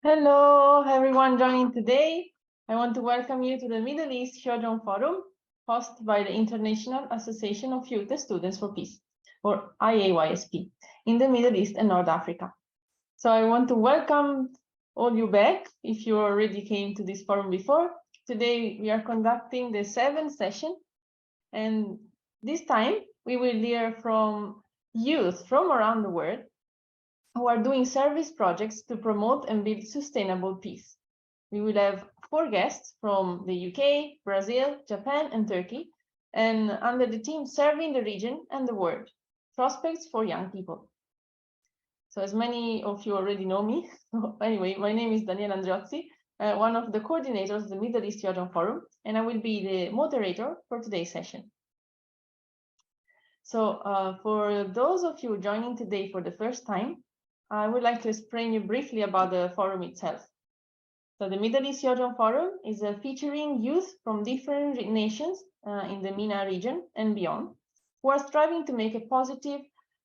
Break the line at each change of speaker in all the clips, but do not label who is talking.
Hello, everyone joining today. I want to welcome you to the Middle East Jeong Forum, hosted by the International Association of Youth Students for Peace, or IAYSP, in the Middle East and North Africa. So I want to welcome all you back, if you already came to this forum before. Today we are conducting the 7th session, and this time we will hear from youth from around the world who are doing service projects to promote and build sustainable peace. We will have 4 guests from the UK, Brazil, Japan, and Turkey, and under the team serving the region and the world, prospects for young people. So as many of you already know me, anyway, my name is Daniela Andriozzi, one of the coordinators of the Middle East Jeong Forum, and I will be the moderator for today's session. So for those of you joining today for the first time, I would like to explain you briefly about the forum itself. So the Middle East Jeong Forum is featuring youth from different nations in the MENA region and beyond, who are striving to make a positive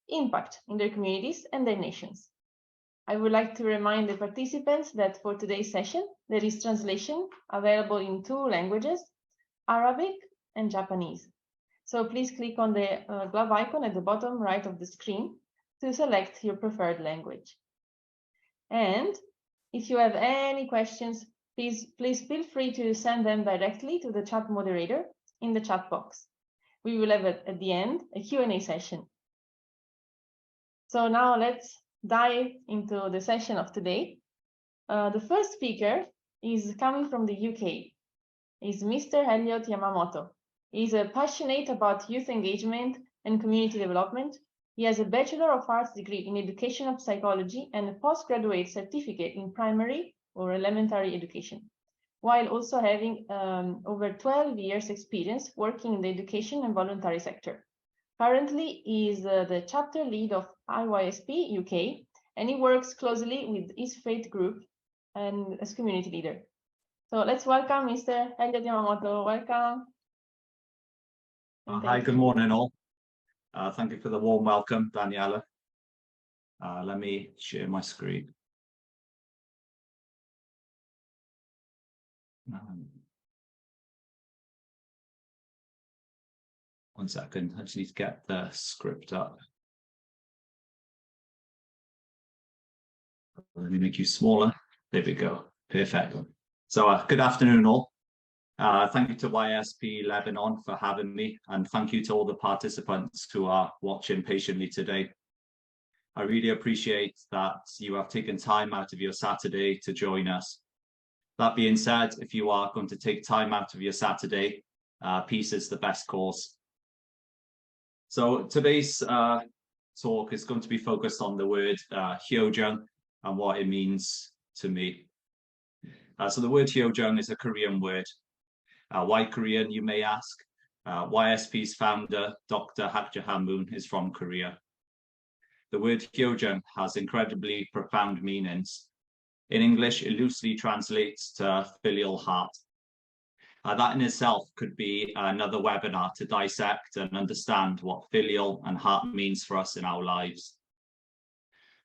impact in their communities and their nations. I would like to remind the participants that for today's session, there is translation available in 2 languages, Arabic and Japanese. So please click on the glove icon at the bottom right of the screen to select your preferred language. And if you have any questions, please feel free to send them directly to the chat moderator in the chat box. We will have at the end a Q&A session. So now let's dive into the session of today. The first speaker is coming from the UK. Is Mr. Elliot Yamamoto. He's passionate about youth engagement and community development. He has a Bachelor of Arts degree in Educational Psychology and a postgraduate certificate in primary or elementary education, while also having over 12 years experience working in the education and voluntary sector. Currently, he is the chapter lead of IYSP UK, and he works closely with his faith group and as community leader. So let's welcome Mr. Elliot Yamamoto. Welcome.
Hi, good morning all. Thank you for the warm welcome, Daniela. Let me share my screen. One second, I just need to get the script up. Let me make you smaller. There we go. Perfect. So good afternoon all. Thank you to YSP Lebanon for having me, and thank you to all the participants who are watching patiently today. I really appreciate that you have taken time out of your Saturday to join us. That being said, if you are going to take time out of your Saturday, peace is the best cause. So today's talk is going to be focused on the word Jeong and what it means to me. So the word Jeong is a Korean word. Why Korean, you may ask? YSP's founder, Dr. Hak Jae-moon, is from Korea. The word Jeong has incredibly profound meanings. In English, it loosely translates to filial heart. That in itself could be another webinar to dissect and understand what filial and heart means for us in our lives.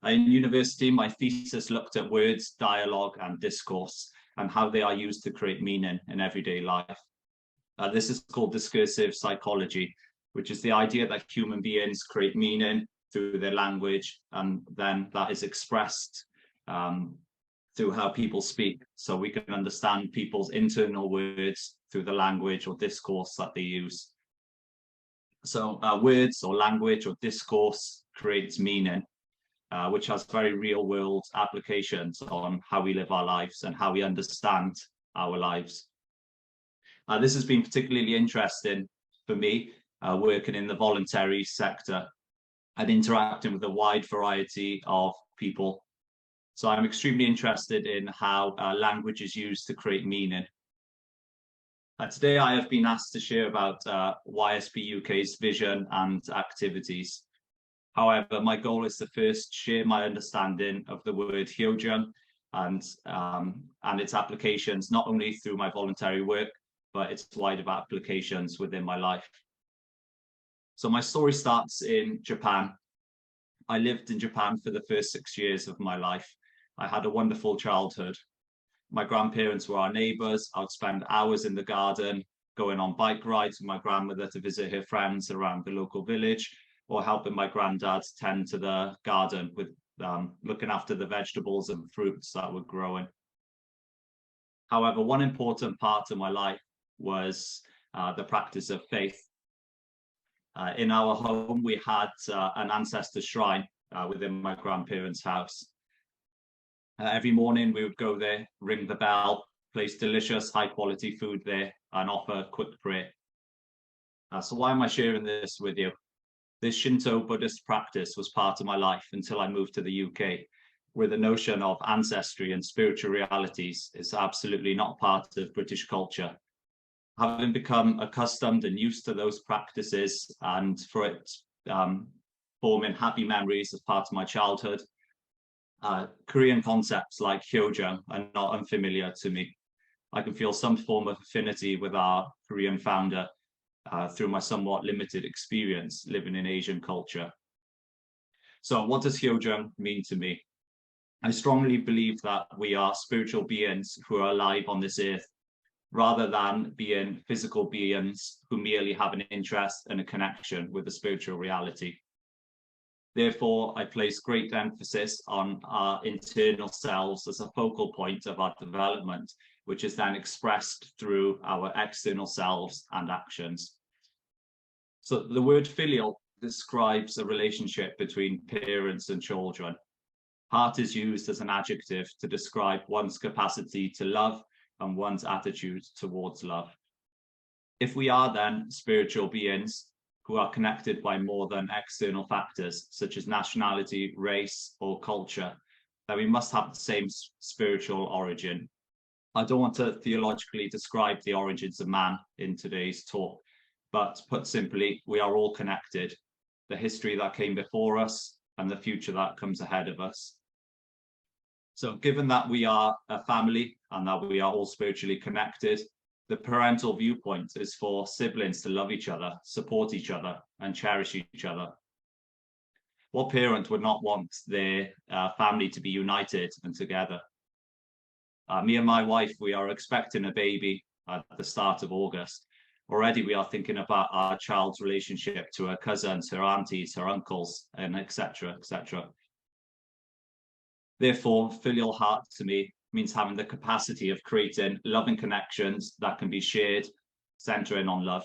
In university, my thesis looked at words, dialogue, and discourse, and how they are used to create meaning in everyday life. This is called discursive psychology, which is the idea that human beings create meaning through their language, and then that is expressed through how people speak, so we can understand people's internal words through the language or discourse that they use. So words or language or discourse creates meaning, which has very real world applications on how we live our lives and how we understand our lives. This has been particularly interesting for me, working in the voluntary sector and interacting with a wide variety of people. So I'm extremely interested in how language is used to create meaning. Today I have been asked to share about YSP UK's vision and activities. However, my goal is to first share my understanding of the word Jeong and its applications, not only through my voluntary work, but its wider applications within my life. So my story starts in Japan. I lived in Japan for the first 6 years of my life. I had a wonderful childhood. My grandparents were our neighbours. I would spend hours in the garden, going on bike rides with my grandmother to visit her friends around the local village, or helping my granddad tend to the garden with looking after the vegetables and fruits that were growing. However, one important part of my life was the practice of faith. In our home, we had an ancestor shrine within my grandparents' house. Every morning we would go there, ring the bell, place delicious, high quality food there, and offer a quick prayer. So why am I sharing this with you? This Shinto Buddhist practice was part of my life until I moved to the UK, where the notion of ancestry and spiritual realities is absolutely not part of British culture. Having become accustomed and used to those practices, and for it forming happy memories as part of my childhood, Korean concepts like Jeong are not unfamiliar to me. I can feel some form of affinity with our Korean founder through my somewhat limited experience living in Asian culture. So what does Jeong mean to me? I strongly believe that we are spiritual beings who are alive on this earth, rather than being physical beings who merely have an interest and a connection with the spiritual reality. Therefore, I place great emphasis on our internal selves as a focal point of our development, which is then expressed through our external selves and actions. So the word filial describes a relationship between parents and children. Heart is used as an adjective to describe one's capacity to love and one's attitude towards love. If we are then spiritual beings who are connected by more than external factors, such as nationality, race, or culture, then we must have the same spiritual origin. I don't want to theologically describe the origins of man in today's talk, but put simply, we are all connected. The history that came before us and the future that comes ahead of us. So given that we are a family and that we are all spiritually connected, the parental viewpoint is for siblings to love each other, support each other, and cherish each other. What parent would not want their family to be united and together? Me and my wife, we are expecting a baby at the start of August. Already we are thinking about our child's relationship to her cousins, her aunties, her uncles, and etc., etc. Therefore, filial heart to me means having the capacity of creating loving connections that can be shared, centering on love.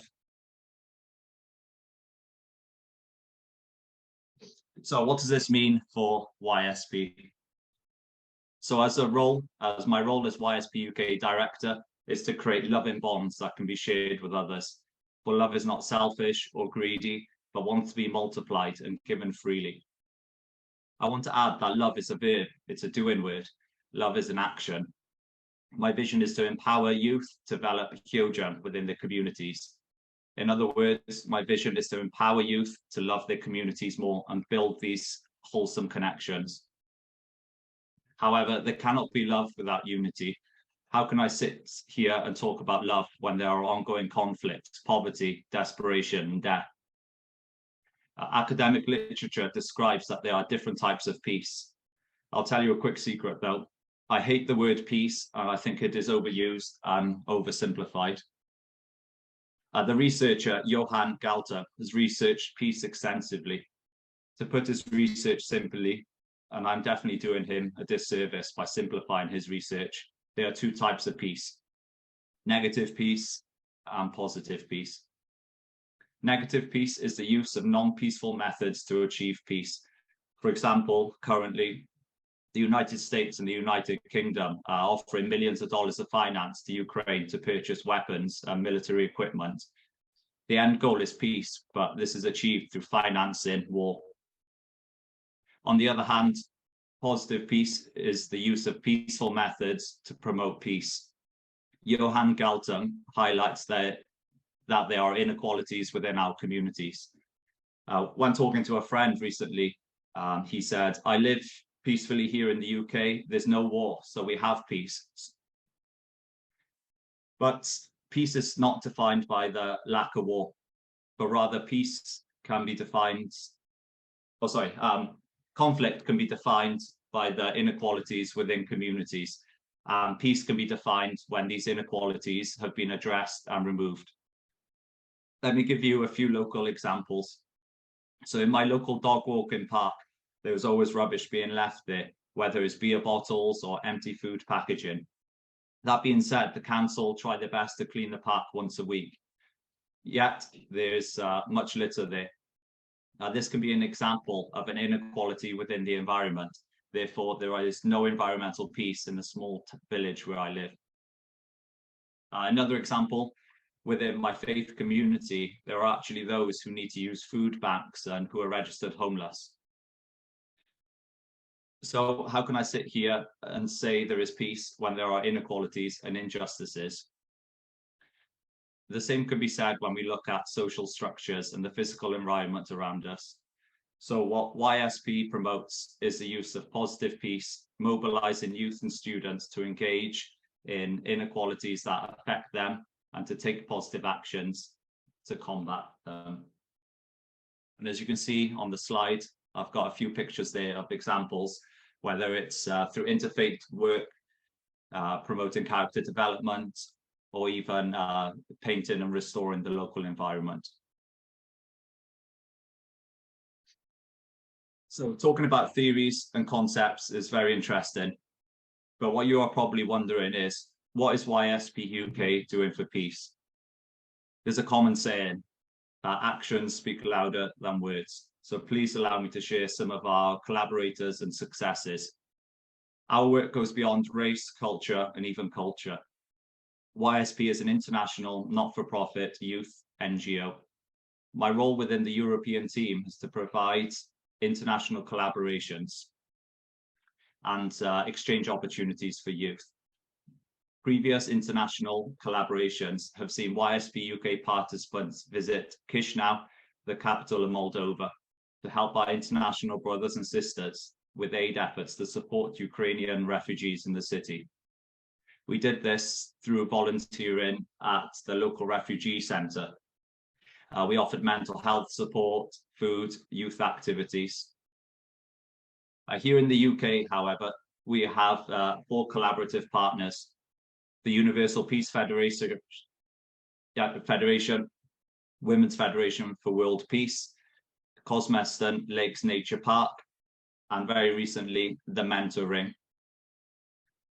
So what does this mean for YSP? So as my role as YSP UK director is to create loving bonds that can be shared with others. For love is not selfish or greedy, but wants to be multiplied and given freely. I want to add that love is a verb, it's a doing word. Love is an action. My vision is to empower youth to develop Jeong within their communities. In other words, my vision is to empower youth to love their communities more and build these wholesome connections. However, there cannot be love without unity. How can I sit here and talk about love when there are ongoing conflicts, poverty, desperation, and death? Academic literature describes that there are different types of peace. I'll tell you a quick secret though. I hate the word peace, and I think it is overused and oversimplified. The researcher Johann Galter has researched peace extensively. To put his research simply, and I'm definitely doing him a disservice by simplifying his research, there are two types of peace: negative peace and positive peace. Negative peace is the use of non-peaceful methods to achieve peace. For example, currently, the United States and the United Kingdom are offering millions of dollars of finance to Ukraine to purchase weapons and military equipment. The end goal is peace, but this is achieved through financing war. On the other hand, positive peace is the use of peaceful methods to promote peace. Johann Galtung highlights that there are inequalities within our communities. When talking to a friend recently, he said, I live peacefully here in the UK, there's no war, so we have peace. But peace is not defined by the lack of war, but rather peace can be defined, conflict can be defined by the inequalities within communities. Peace can be defined when these inequalities have been addressed and removed. Let me give you a few local examples. So in my local dog walking park, there was always rubbish being left there, whether it's beer bottles or empty food packaging. That being said, the council try their best to clean the park once a week. Yet there's much litter there. This can be an example of an inequality within the environment. Therefore, there is no environmental peace in the small village where I live. Another example, within my faith community, there are actually those who need to use food banks and who are registered homeless. So how can I sit here and say there is peace when there are inequalities and injustices? The same can be said when we look at social structures and the physical environment around us. So what YSP promotes is the use of positive peace, mobilizing youth and students to engage in inequalities that affect them and to take positive actions to combat them. And as you can see on the slide, I've got a few pictures there of examples, whether it's through interfaith work, promoting character development, or even painting and restoring the local environment. So talking about theories and concepts is very interesting, but what you are probably wondering is, what is YSP UK doing for peace? There's a common saying that actions speak louder than words. So please allow me to share some of our collaborators and successes. Our work goes beyond race, culture, and even culture. YSP is an international not-for-profit youth NGO. My role within the European team is to provide international collaborations and exchange opportunities for youth. Previous international collaborations have seen YSP UK participants visit Chisinau, the capital of Moldova, to help our international brothers and sisters with aid efforts to support Ukrainian refugees in the city. We did this through volunteering at the local refugee centre. We offered mental health support, food, youth activities. Here in the UK, however, we have 4 collaborative partners: the Universal Peace Federation, Women's Federation for World Peace, Cosmeston Lakes Nature Park, and very recently, the Mentor Ring.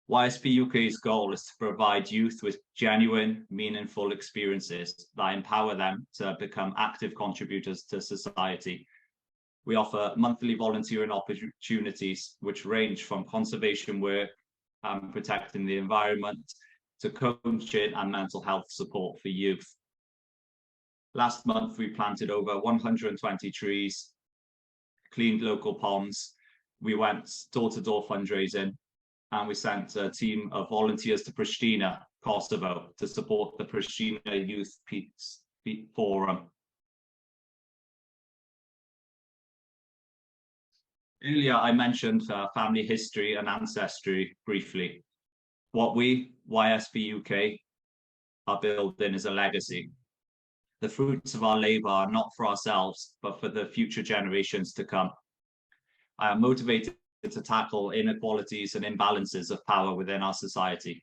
YSP UK's goal is to provide youth with genuine, meaningful experiences that empower them to become active contributors to society. We offer monthly volunteering opportunities, which range from conservation work and protecting the environment to coaching and mental health support for youth. Last month, we planted over 120 trees, cleaned local ponds. We went door-to-door fundraising, and we sent a team of volunteers to Pristina, Kosovo, to support the Pristina Youth Peace Forum. Earlier, I mentioned family history and ancestry briefly. What we, YSP UK, are building is a legacy. The fruits of our labour are not for ourselves, but for the future generations to come. I am motivated to tackle inequalities and imbalances of power within our society.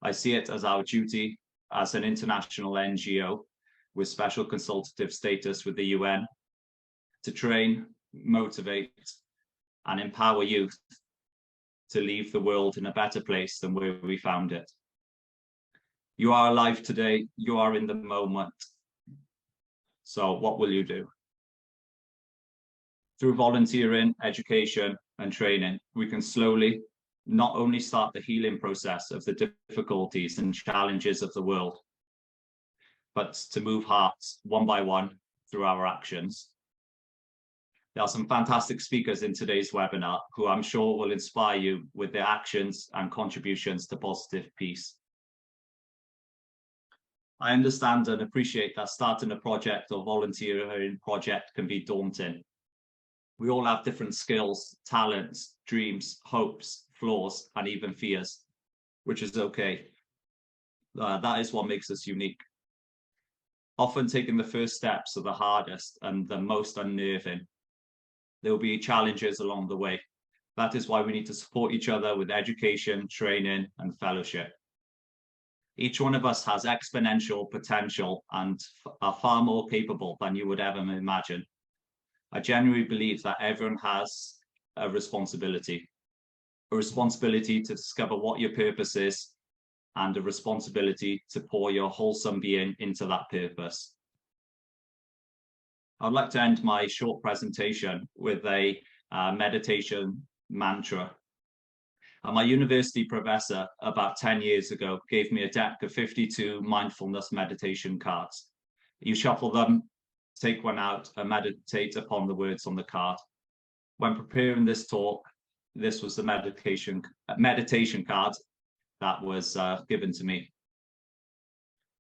I see it as our duty as an international NGO with special consultative status with the UN to train, motivate, and empower youth to leave the world in a better place than where we found it. You are alive today, you are in the moment. So what will you do? Through volunteering, education, and training, we can slowly not only start the healing process of the difficulties and challenges of the world, but to move hearts one by one through our actions. There are some fantastic speakers in today's webinar who I'm sure will inspire you with their actions and contributions to positive peace. I understand and appreciate that starting a project or volunteering project can be daunting. We all have different skills, talents, dreams, hopes, flaws, and even fears, which is okay. That is what makes us unique. Often taking the first steps are the hardest and the most unnerving. There will be challenges along the way, That is why we need to support each other with education, training, and fellowship. Each one of us has exponential potential and are far more capable than you would ever imagine. I genuinely believe that everyone has a responsibility to discover what your purpose is, and a responsibility to pour your wholesome being into that purpose. I'd like to end my short presentation with a meditation mantra. My university professor about 10 years ago gave me a deck of 52 mindfulness meditation cards. You shuffle them, take one out, and meditate upon the words on the card. When preparing this talk, this was the meditation card that was given to me.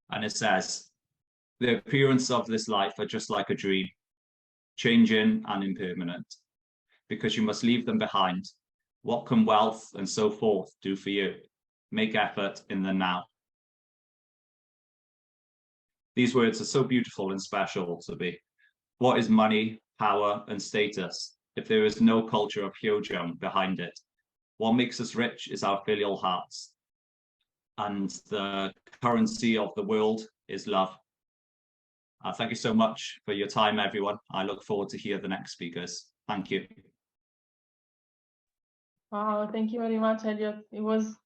And it says, "The appearance of this life are just like a dream, changing and impermanent, because you must leave them behind. What can wealth and so forth do for you? Make effort in the now." These words are so beautiful and special to me. What is money, power, and status if there is no culture of Jeong behind it? What makes us rich is our filial hearts. And the currency of the world is love. Thank you so much for your time, everyone. I look forward to hear the next speakers. Thank you.
Wow, thank you very much, Elliot. It was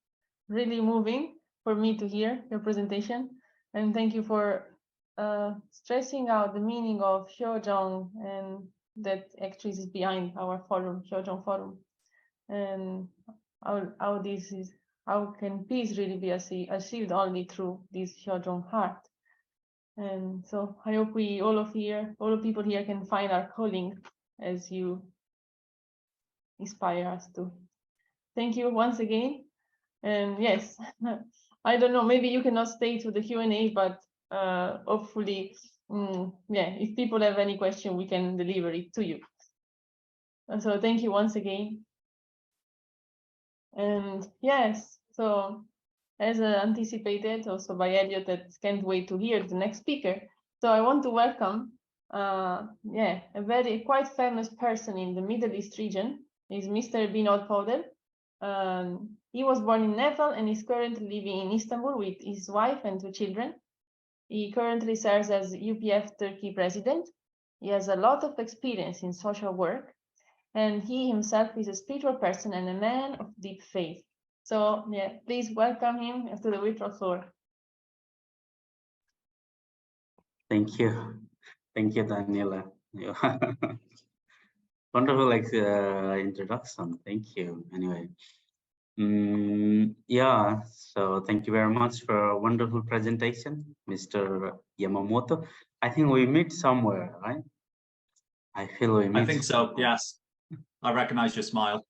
really moving for me to hear your presentation. And thank you for stressing out the meaning of Jeong and that actually is behind our forum, Jeong Forum. And how can peace really be achieved only through this Jeong heart. And so I hope all the people here can find our calling as you inspire us to. Thank you once again. And yes, I don't know, maybe you cannot stay to the Q&A, but hopefully, yeah, if people have any question, we can deliver it to you. So thank you once again. And yes, so as anticipated also by Elliot, that can't wait to hear the next speaker. So I want to welcome, a very quite famous person in the Middle East region, is Mr. Binod Podel. He was born in Nepal and is currently living in Istanbul with his wife and 2 children. He currently serves as UPF Turkey president. He has a lot of experience in social work, and he himself is a spiritual person and a man of deep faith. So yeah, please welcome him to the virtual floor.
Thank you, Daniela. Wonderful introduction. Thank you. Anyway, yeah. So thank you very much for a wonderful presentation, Mr. Yamamoto. I think we meet somewhere, right? I feel we meet.
I think so. Yes, I recognize your smile.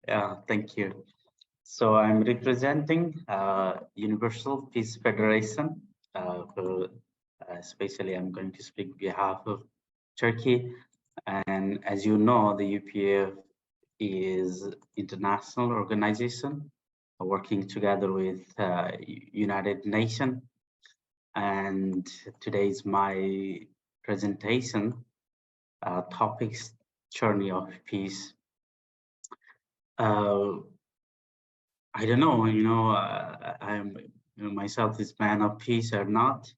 Yeah, thank you. So I'm representing Universal Peace Federation. Especially, I'm going to speak on behalf of Turkey. And as you know, the UPF is international organization working together with United Nations. And today's my presentation topics: journey of peace. I don't know, I'm myself is man of peace or not,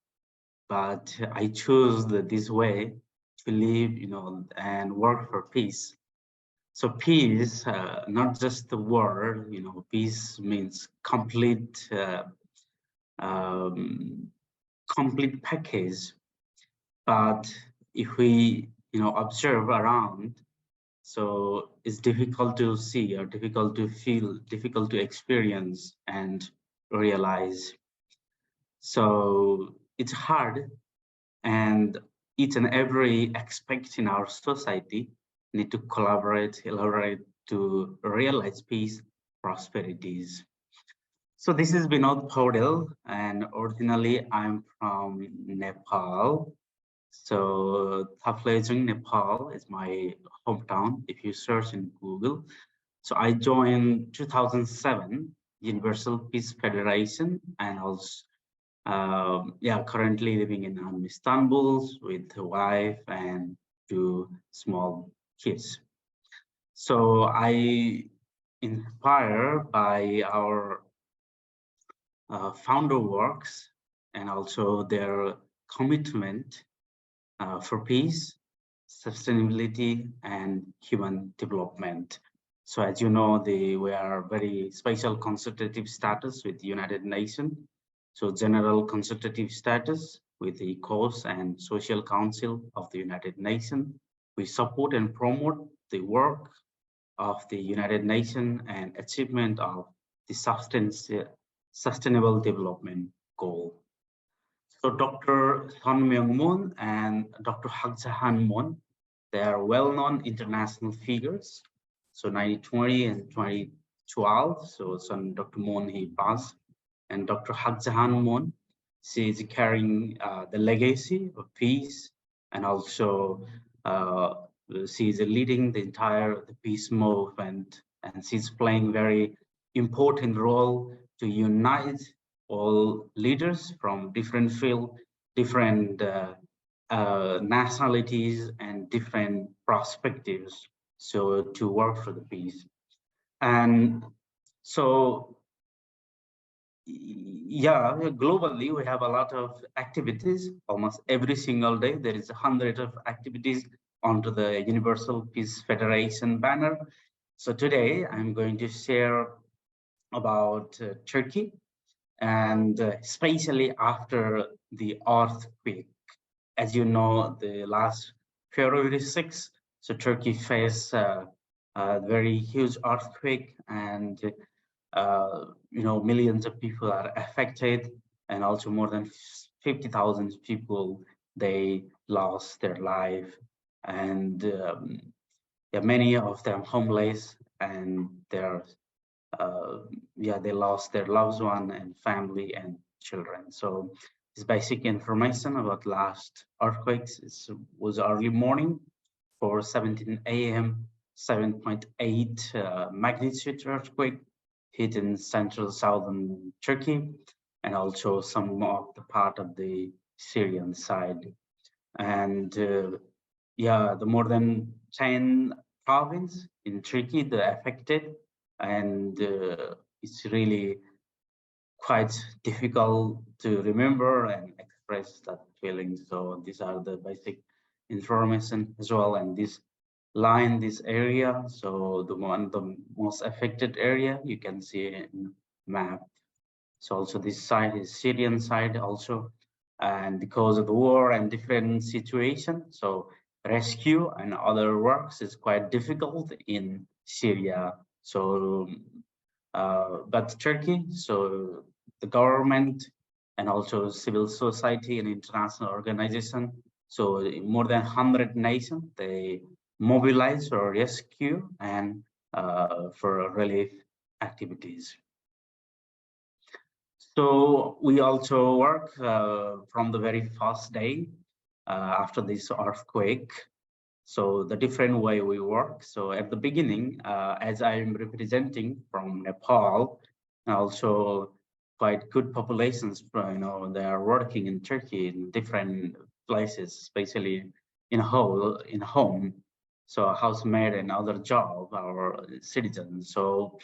but I choose this way to live, and work for peace. So peace, not just the word, peace means complete, complete package. But if we, observe around, so it's difficult to see or difficult to feel, difficult to experience and realize. So it's hard, and each and every aspect in our society need to collaborate, elaborate to realize peace, prosperities. So this is Binod Podel, and originally I'm from Nepal. So Thaflejung, Nepal is my hometown if you search in Google. So I joined 2007 Universal Peace Federation, and also currently living in Istanbul with a wife and 2 small kids. So I inspired by our founder works and also their commitment for peace, sustainability, and human development. So as you know, we are very special consultative status with the United Nations. So general consultative status with the Cause and Social Council of the United Nations. We support and promote the work of the United Nations and achievement of the sustainable development goal. So Dr. Sun Myung Moon and Dr. Hak Jahan Moon, they are well-known international figures. So 2020 and 2012, so Dr. Moon, he passed, and Dr. Hak Jahan Moon, she is carrying the legacy of peace, and also she is leading the entire peace movement, and she's playing very important role to unite all leaders from different fields, different nationalities, and different perspectives, so to work for the peace. And so, yeah, globally, we have a lot of activities. Almost every single day, there is 100 of activities onto the Universal Peace Federation banner. So today, I'm going to share about Turkey, and especially after the earthquake. As you know, the last February 6th, so Turkey faced a very huge earthquake, and millions of people are affected, and also more than 50,000 people, they lost their life, and many of them homeless, and they lost their loved one and family and children. So this basic information about last earthquakes. It was early morning for 17 a.m. 7.8 magnitude earthquake hit in central southern Turkey, and also some of the part of the Syrian side. And the more than 10 provinces in Turkey that are affected, and it's really quite difficult to remember and express that feeling. So these are the basic information as well, and this line, this area, so the most affected area you can see in map. So also this side is Syrian side also, and because of the war and different situation, so rescue and other works is quite difficult in Syria. So but Turkey, so the government and also civil society and international organization, so more than 100 nations, they mobilize for rescue and for relief activities. So we also work from the very first day after this earthquake. So the different way we work. So at the beginning, as I'm representing from Nepal, also quite good populations, they are working in Turkey in different places, especially in home. So housemaid and other job, our citizens. So,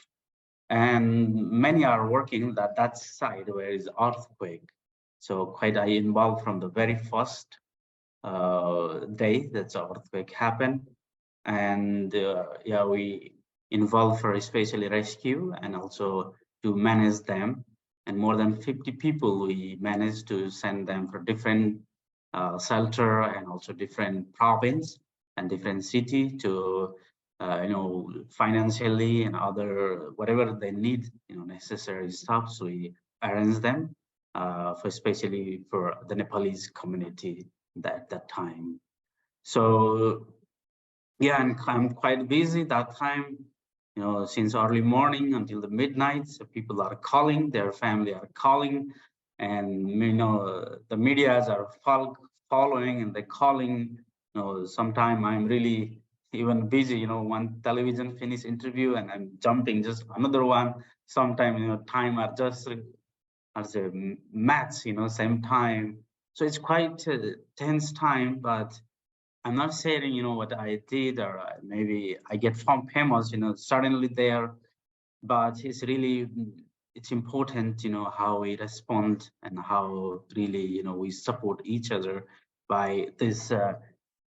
and many are working that side where is earthquake. So quite I involved from the very first day that the earthquake happened, and we involved for especially rescue and also to manage them, and more than 50 people we managed to send them for different shelter and also different province and different city to financially and other whatever they need, necessary stuff, so we arrange them for especially for the Nepalese community that time. So yeah, and I'm quite busy that time, since early morning until the midnight. So people are calling, their family are calling, and the medias are following and they're calling. Sometime I'm really even busy, one television finish interview and I'm jumping just another one. Sometime time are just as a match, same time. So it's quite a tense time, but I'm not saying, you know, what I did or maybe I get famous, you know, suddenly there, but it's really, it's important, you know, how we respond and how really, you know, we support each other by this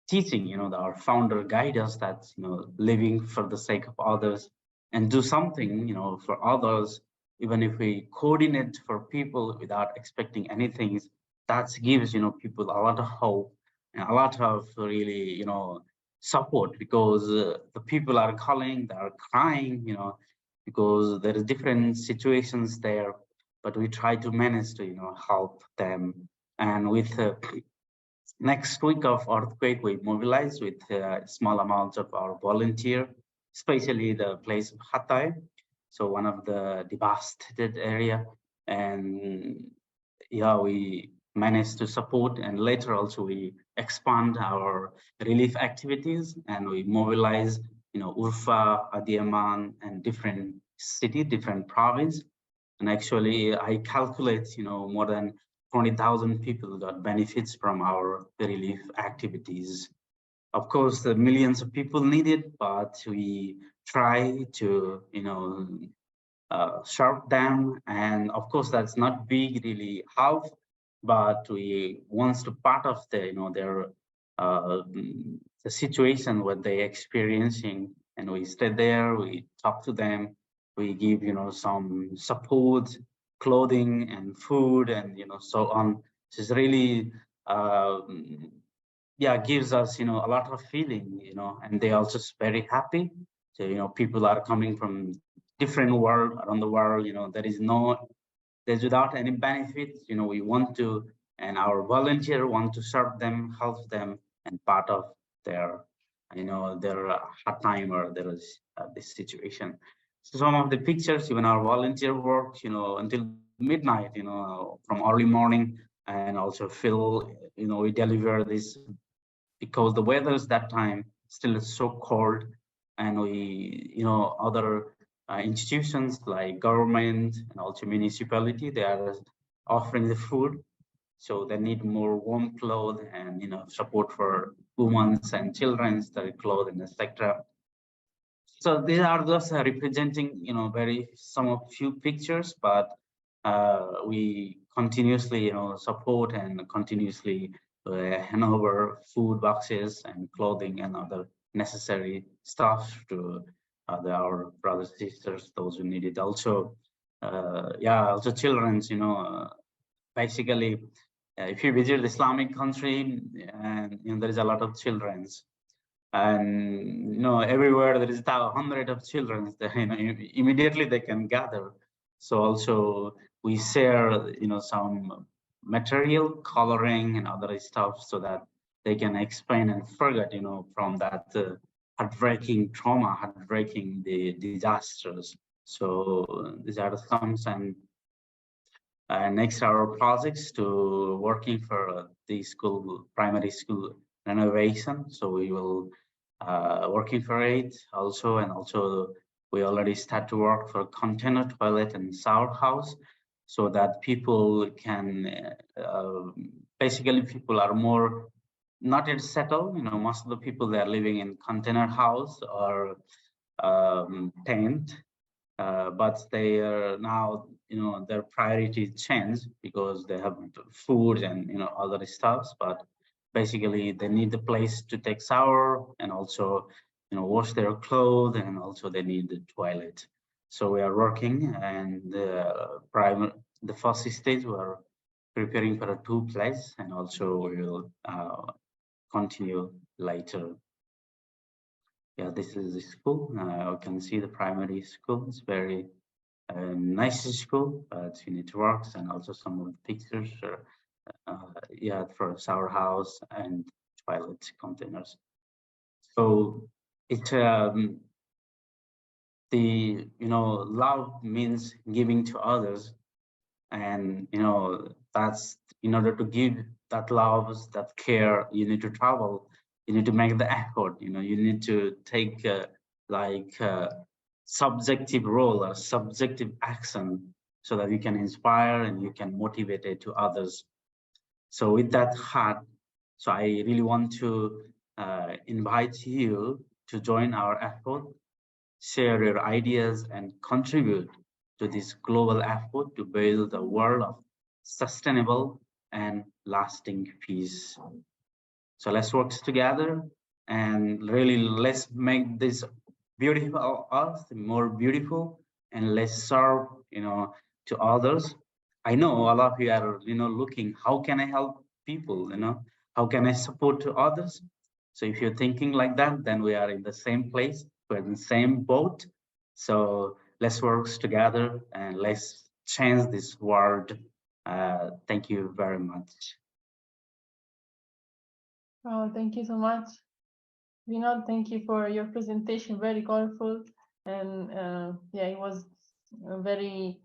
teaching, you know, our founder guide us that, you know, living for the sake of others and do something, you know, for others, even if we coordinate for people without expecting anything, that gives, you know, people a lot of hope and a lot of really, you know, support, because the people are calling, they are crying, you know, because there is different situations there, but we try to manage to, you know, help them. And with next week of earthquake, we mobilize with small amounts of our volunteer, especially the place of Hatay, so one of the devastated area. And yeah, we managed to support, and later also we expand our relief activities and we mobilize, you know, Urfa, Adiyaman, and different city, different province. And actually, I calculate, you know, more than 20,000 people got benefits from our relief activities. Of course, the millions of people need it, but we try to, you know, serve them. And of course, that's not big really half, but we wants to part of the, you know, their the situation what they experiencing, and we stay there, we talk to them, we give, you know, some support, clothing and food, and, you know, so on. It's really yeah, gives us, you know, a lot of feeling, you know, and they also very happy. So, you know, people are coming from different world around the world, you know, there's without any benefits, you know, we want to, and our volunteer want to serve them, help them, and part of their, you know, their hard time or there is this situation. So some of the pictures, even our volunteer work, you know, until midnight, you know, from early morning, and also feel, you know, we deliver this because the weather is that time still is so cold, and we, you know, other institutions like government and also municipality, they are offering the food, so they need more warm clothes and, you know, support for women and children's their clothing, etc. So these are just representing, you know, very some of few pictures, but we continuously, you know, support and continuously hand over food boxes and clothing and other necessary stuff to our brothers and sisters, those who need it. Also, yeah, also children's, you know, basically, if you visit the Islamic country, and, you know, there is a lot of children's, and, you know, everywhere there is hundred of children that, you know, immediately they can gather. So also we share, you know, some material coloring and other stuff so that they can explain and forget, you know, from that heartbreaking trauma, heartbreaking the disasters. So these are some, and next our projects to working for the school, primary school renovation. So we will working for it also, and also we already start to work for container toilet and shower house, so that people can basically people are more not yet settled. You know, most of the people, they are living in container house or tent, but they are now, you know, their priorities change because they have food and, you know, other stuffs, but basically they need a place to take shower and also, you know, wash their clothes, and also they need the toilet. So we are working, and the first stage we are preparing for a 2 place, and also we will continue later. Yeah, this is the school. You can see the primary school. It's very nice school, but you need to work, and also some of the pictures. Yeah, for shower house and toilet containers. So it the, you know, love means giving to others, and, you know, that's in order to give that love, that care, you need to travel, you need to make the effort, you know, you need to take like subjective role or subjective action, so that you can inspire and you can motivate it to others. So with that heart, so I really want to invite you to join our effort, share your ideas, and contribute to this global effort to build a world of sustainable and lasting peace. So let's work together and really let's make this beautiful earth more beautiful, and let's serve, to others. I know all of you are, looking, how can I help people, how can I support to others? So if you're thinking like that, then we are in the same place, we're in the same boat. So let's work together and let's change this world. Thank you very much.
Oh, thank you so much. Vinod, thank you for your presentation, very colorful. And yeah, it was very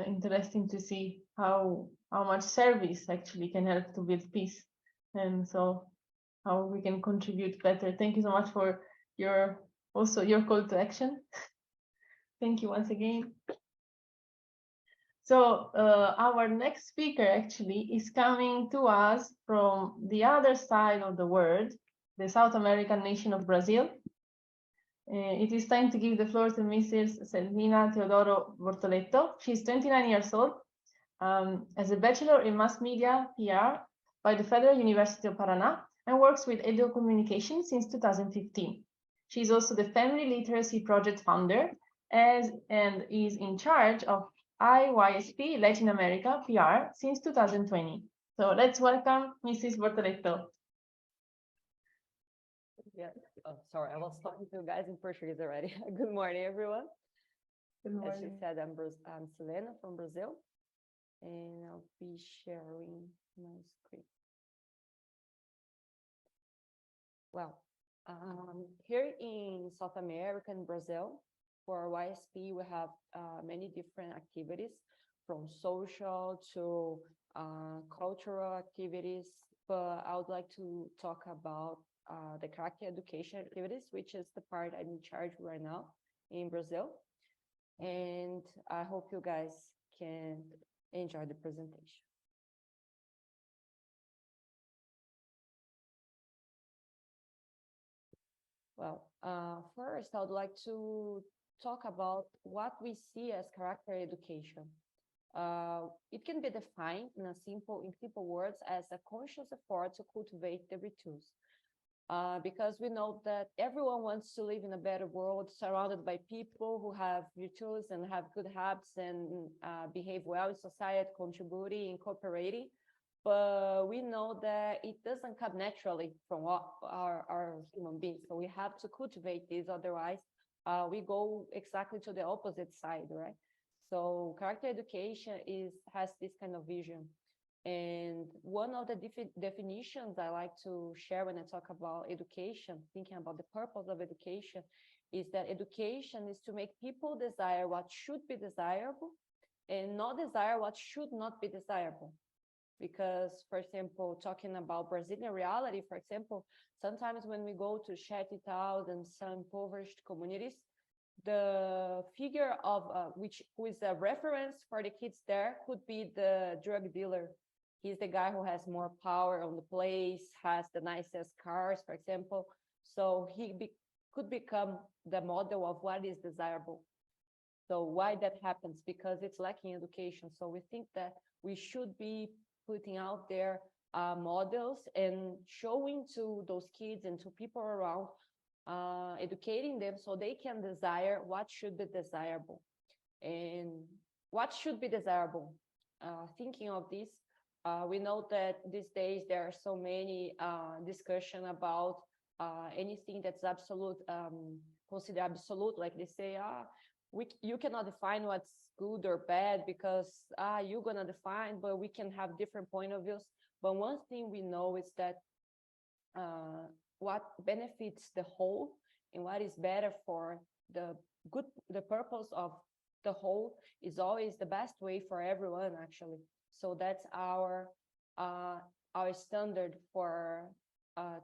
interesting to see how much service actually can help to build peace. And so how we can contribute better. Thank you so much for your call to action. Thank you once again. So our next speaker actually is coming to us from the other side of the world, the South American nation of Brazil. It is time to give the floor to Mrs. Selvina Teodoro Bortoletto. She's 29 years old, as a bachelor in mass media PR by the Federal University of Paraná, and works with Edu Communication since 2015. She's also the Family Literacy Project founder and is in charge of IYSP Latin America PR since 2020. So let's welcome Mrs. Bortoletto.
Yeah. Oh, sorry, I was talking to you guys in Portuguese already. Good morning, everyone.
Good
As
morning.
she said, I'm Selena from Brazil, and I'll be sharing my screen. Well, here in South America and Brazil, for YSP, we have many different activities, from social to cultural activities. But I would like to talk about the character education activities, which is the part I'm in charge right now in Brazil. And I hope you guys can enjoy the presentation. Well, first, I would like to talk about what we see as character education. It can be defined in simple words as a conscious effort to cultivate the virtues. Because we know that everyone wants to live in a better world, surrounded by people who have virtues and have good habits and behave well in society, contributing, cooperating. But we know that it doesn't come naturally from our human beings. So we have to cultivate this, otherwise we go exactly to the opposite side, right? So character education has this kind of vision. And one of the definitions I like to share when I talk about education, thinking about the purpose of education, is that education is to make people desire what should be desirable and not desire what should not be desirable. Because, for example, talking about Brazilian reality, for example, sometimes when we go to shanty towns and some impoverished communities, the figure of who is a reference for the kids there could be the drug dealer. He's the guy who has more power on the place, has the nicest cars, for example. So he could become the model of what is desirable. So why that happens? Because it's lacking education. So we think that we should be putting out there models and showing to those kids and to people around, educating them so they can desire what should be desirable. And what should be desirable? Thinking of this, we know that these days there are so many discussion about anything that's absolute, considered absolute, like they say, you cannot define what's good or bad because you're gonna define, but we can have different point of views. But one thing we know is that what benefits the whole and what is better for the purpose of the whole is always the best way for everyone, actually. So that's our standard for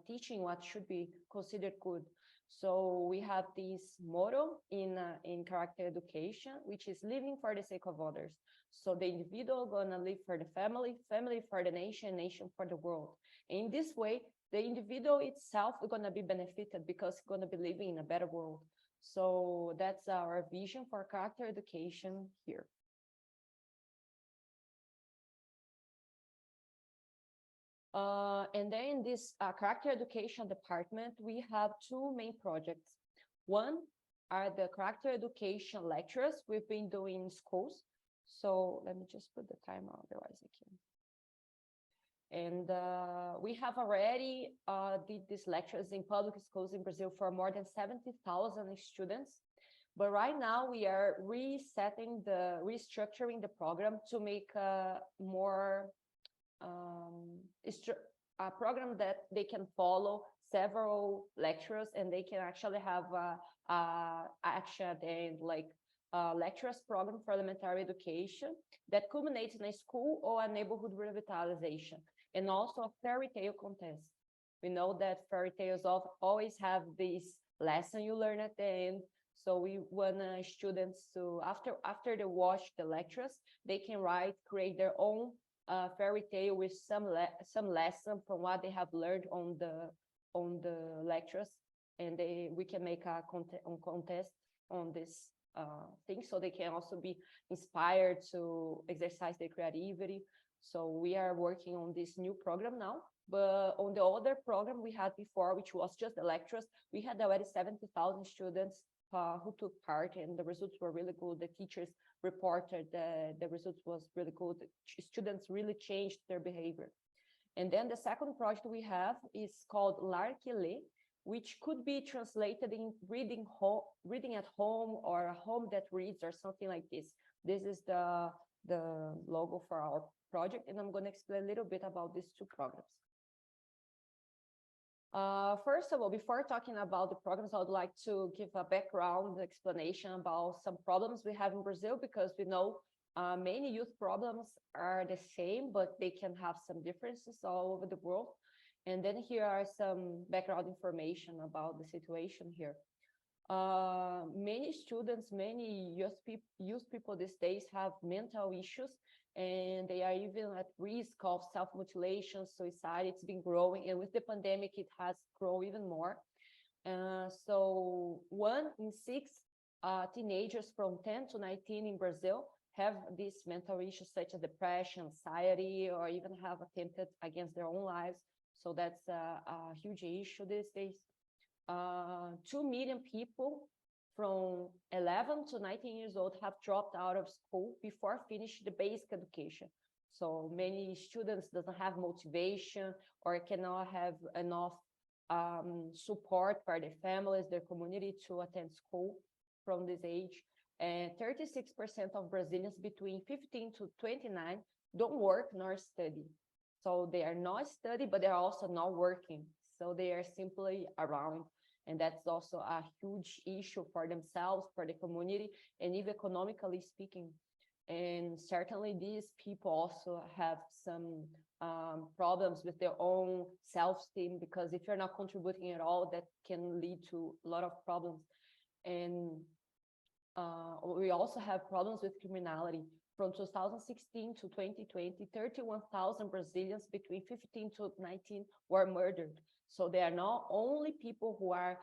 teaching what should be considered good. So we have this motto in character education, which is living for the sake of others. So the individual gonna live for the family, family for the nation, nation for the world. In this way, the individual itself is going to be benefited because it's going to be living in a better world. So that's our vision for character education here. And then in this character education department, we have two main projects. One are the character education lectures we've been doing in schools. So let me just put the timer, otherwise I can. And we have already did these lectures in public schools in Brazil for more than 70,000 students. But right now we are restructuring the program to make more a program that they can follow several lectures and they can actually have action at the end, like lectures program for elementary education that culminates in a school or a neighborhood revitalization, and also a fairy tale contest. We know that fairy tales always have this lesson you learn at the end. So we want students to, after they watch the lectures, they can create their own fairy tale with some lesson from what they have learned on the lectures, and we can make a contest on this thing, so they can also be inspired to exercise their creativity. So we are working on this new program now. But on the other program we had before, which was just the lectures, we had already 70,000 students who took part, and the results were really good. The teachers reported the results was really good. Students really changed their behavior. And then the second project we have is called L'Arquile, which could be translated in reading at home, or a home that reads, or something like this. This is the logo for our project, and I'm going to explain a little bit about these two programs. First of all, before talking about the programs, I would like to give a background explanation about some problems we have in Brazil, because we know many youth problems are the same, but they can have some differences all over the world. And then here are some background information about the situation here. Many students, many youth people these days have mental issues, and they are even at risk of self-mutilation, suicide. It's been growing, and with the pandemic, it has grown even more. So 1 in 6 teenagers from 10 to 19 in Brazil have these mental issues such as depression, anxiety, or even have attempted against their own lives. So that's a huge issue these days. 2 million people from 11 to 19 years old have dropped out of school before finishing the basic education. So many students doesn't have motivation or cannot have enough support for their families, their community to attend school from this age. And 36% of Brazilians between 15 to 29 don't work nor study. So they are not studying, but they're also not working. So they are simply around. And that's also a huge issue for themselves, for the community, and even economically speaking. And certainly these people also have some problems with their own self-esteem, because if you're not contributing at all, that can lead to a lot of problems. And we also have problems with criminality. From 2016 to 2020, 31,000 Brazilians between 15 to 19 were murdered. So they are not only people who are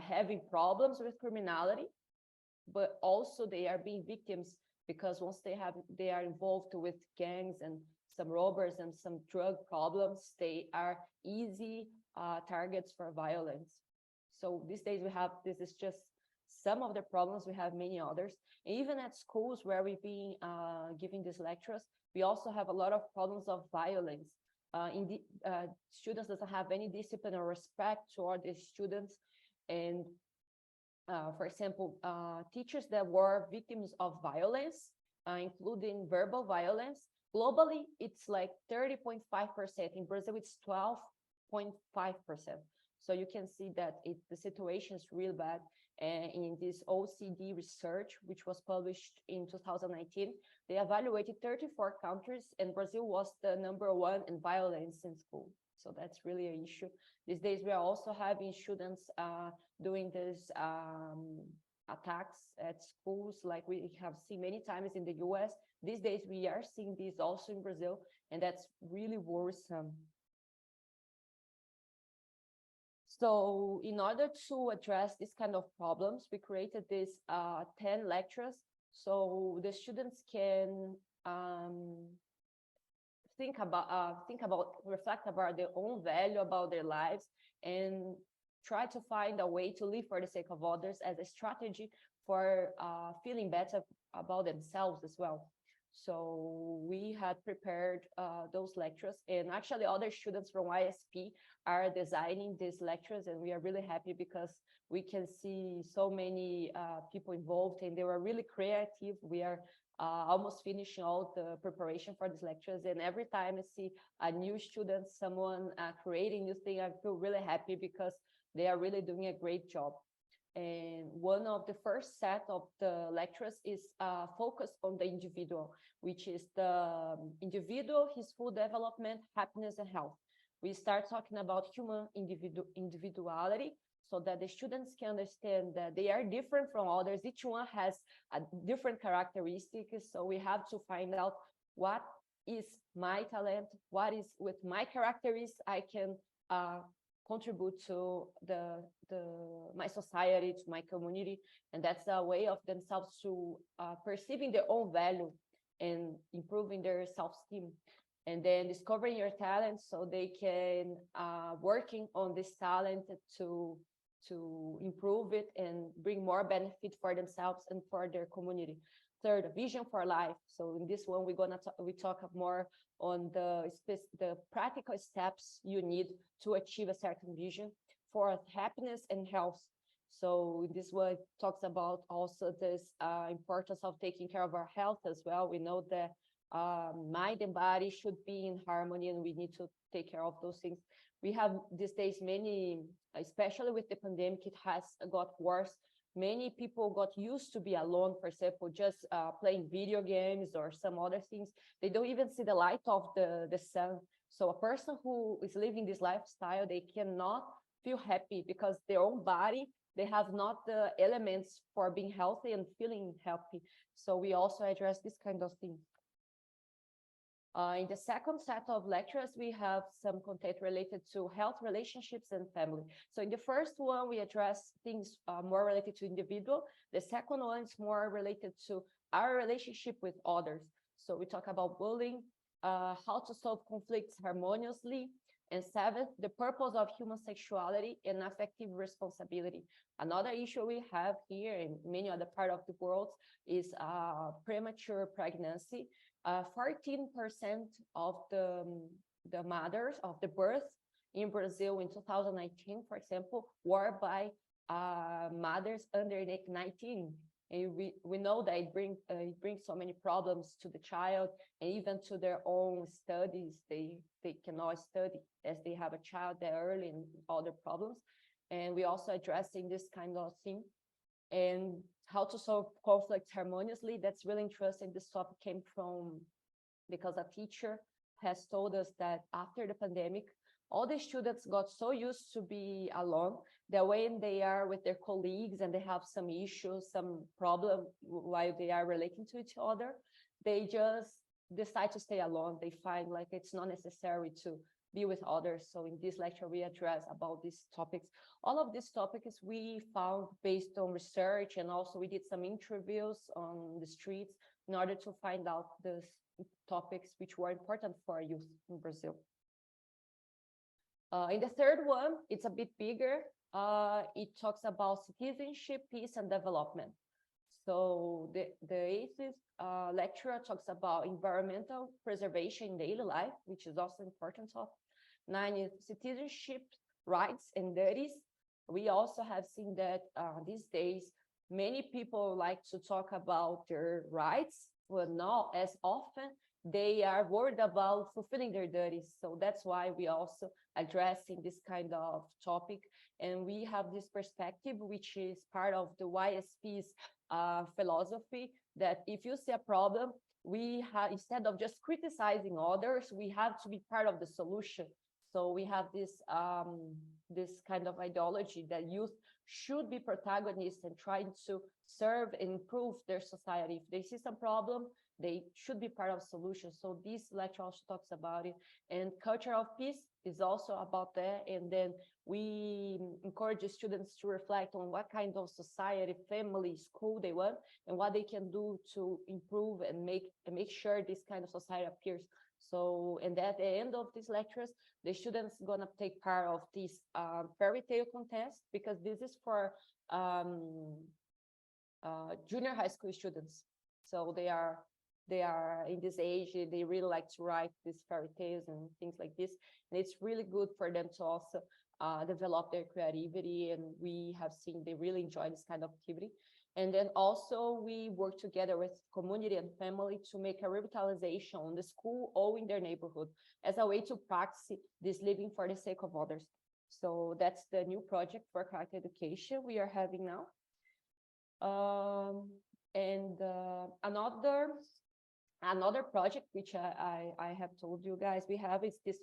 having problems with criminality, but also they are being victims, because once they are involved with gangs and some robbers and some drug problems, they are easy targets for violence. So these days this is just some of the problems. We have many others. And even at schools where we've been giving these lectures, we also have a lot of problems of violence. Students doesn't have any discipline or respect toward the students. And for example, teachers that were victims of violence, including verbal violence, globally, it's like 30.5%. In Brazil, it's 12.5%. So you can see that the situation is real bad. And in this OECD research, which was published in 2019, they evaluated 34 countries, and Brazil was the #1 in violence in school. So that's really an issue. These days, we are also having students doing these attacks at schools, like we have seen many times in the US. These days, we are seeing this also in Brazil, and that's really worrisome. So in order to address this kind of problems, we created this 10 lectures so the students can reflect about their own value, about their lives, and try to find a way to live for the sake of others as a strategy for feeling better about themselves as well. So we had prepared those lectures, and actually other students from ISP are designing these lectures, and we are really happy because we can see so many people involved, and they were really creative. We are almost finishing all the preparation for these lectures, and every time I see a new student, someone creating new thing, I feel really happy because they are really doing a great job. And one of the first set of the lectures is focused on the individual, which is the individual, his full development, happiness, and health. We start talking about human individuality, so that the students can understand that they are different from others. Each one has a different characteristics. So we have to find out what is my talent, what is with my characteristics I can contribute to my society, to my community. And that's a way of themselves to perceiving their own value and improving their self-esteem. And then discovering your talent so they can working on this talent to improve it and bring more benefit for themselves and for their community. Third, a vision for life. So in this one, we talk more on the practical steps you need to achieve a certain vision. Fourth, happiness and health. So in this one, it talks about also this importance of taking care of our health as well. We know that mind and body should be in harmony, and we need to take care of those things. We have these days many, especially with the pandemic, it has got worse. Many people got used to be alone, for example, just playing video games or some other things. They don't even see the light of the sun. So a person who is living this lifestyle, they cannot feel happy because their own body, they have not the elements for being healthy and feeling healthy. So we also address this kind of thing. In the second set of lectures, we have some content related to health, relationships, and family. So in the first one, we address things more related to individual. The second one is more related to our relationship with others. So we talk about bullying, how to solve conflicts harmoniously, and seventh, the purpose of human sexuality and affective responsibility. Another issue we have here in many other parts of the world is premature pregnancy. 14% of the mothers of the birth in Brazil in 2019, for example, were by mothers under 19. And we know that it brings so many problems to the child and even to their own studies. They cannot study as they have a child that early and other problems. And we also addressing this kind of thing. And how to solve conflicts harmoniously. That's really interesting. This topic came from because a teacher has told us that after the pandemic, all the students got so used to be alone that when they are with their colleagues and they have some issues, some problem while they are relating to each other, they just decide to stay alone. They find like it's not necessary to be with others. So in this lecture, we address about these topics. All of these topics we found based on research, and also we did some interviews on the streets in order to find out the topics which were important for youth in Brazil. In the third one, it's a bit bigger. It talks about citizenship, peace, and development. So the eighth lecturer talks about environmental preservation in daily life, which is also important topic. 9 is citizenship, rights, and duties. We also have seen that these days, many people like to talk about their rights, but not as often. They are worried about fulfilling their duties. So that's why we also addressing this kind of topic. And we have this perspective, which is part of the YSP's philosophy, that if you see a problem, we have, instead of just criticizing others, we have to be part of the solution. So we have this this kind of ideology that youth should be protagonists and trying to serve and improve their society. If they see some problem, they should be part of solutions. So this lecture also talks about it. And culture of peace, is also about that. And then we encourage the students to reflect on what kind of society, family, school they want, and what they can do to improve and make sure this kind of society appears. So, and at the end of these lectures, the students gonna take part of this fairy tale contest, because this is for junior high school students. So they are in this age, they really like to write these fairy tales and things like this. And it's really good for them to also develop their creativity. And we have seen they really enjoy this kind of activity. And then also we work together with community and family to make a revitalization on the school or in their neighborhood as a way to practice this living for the sake of others. So that's the new project for character education we are having now. Another project which I have told you guys we have is this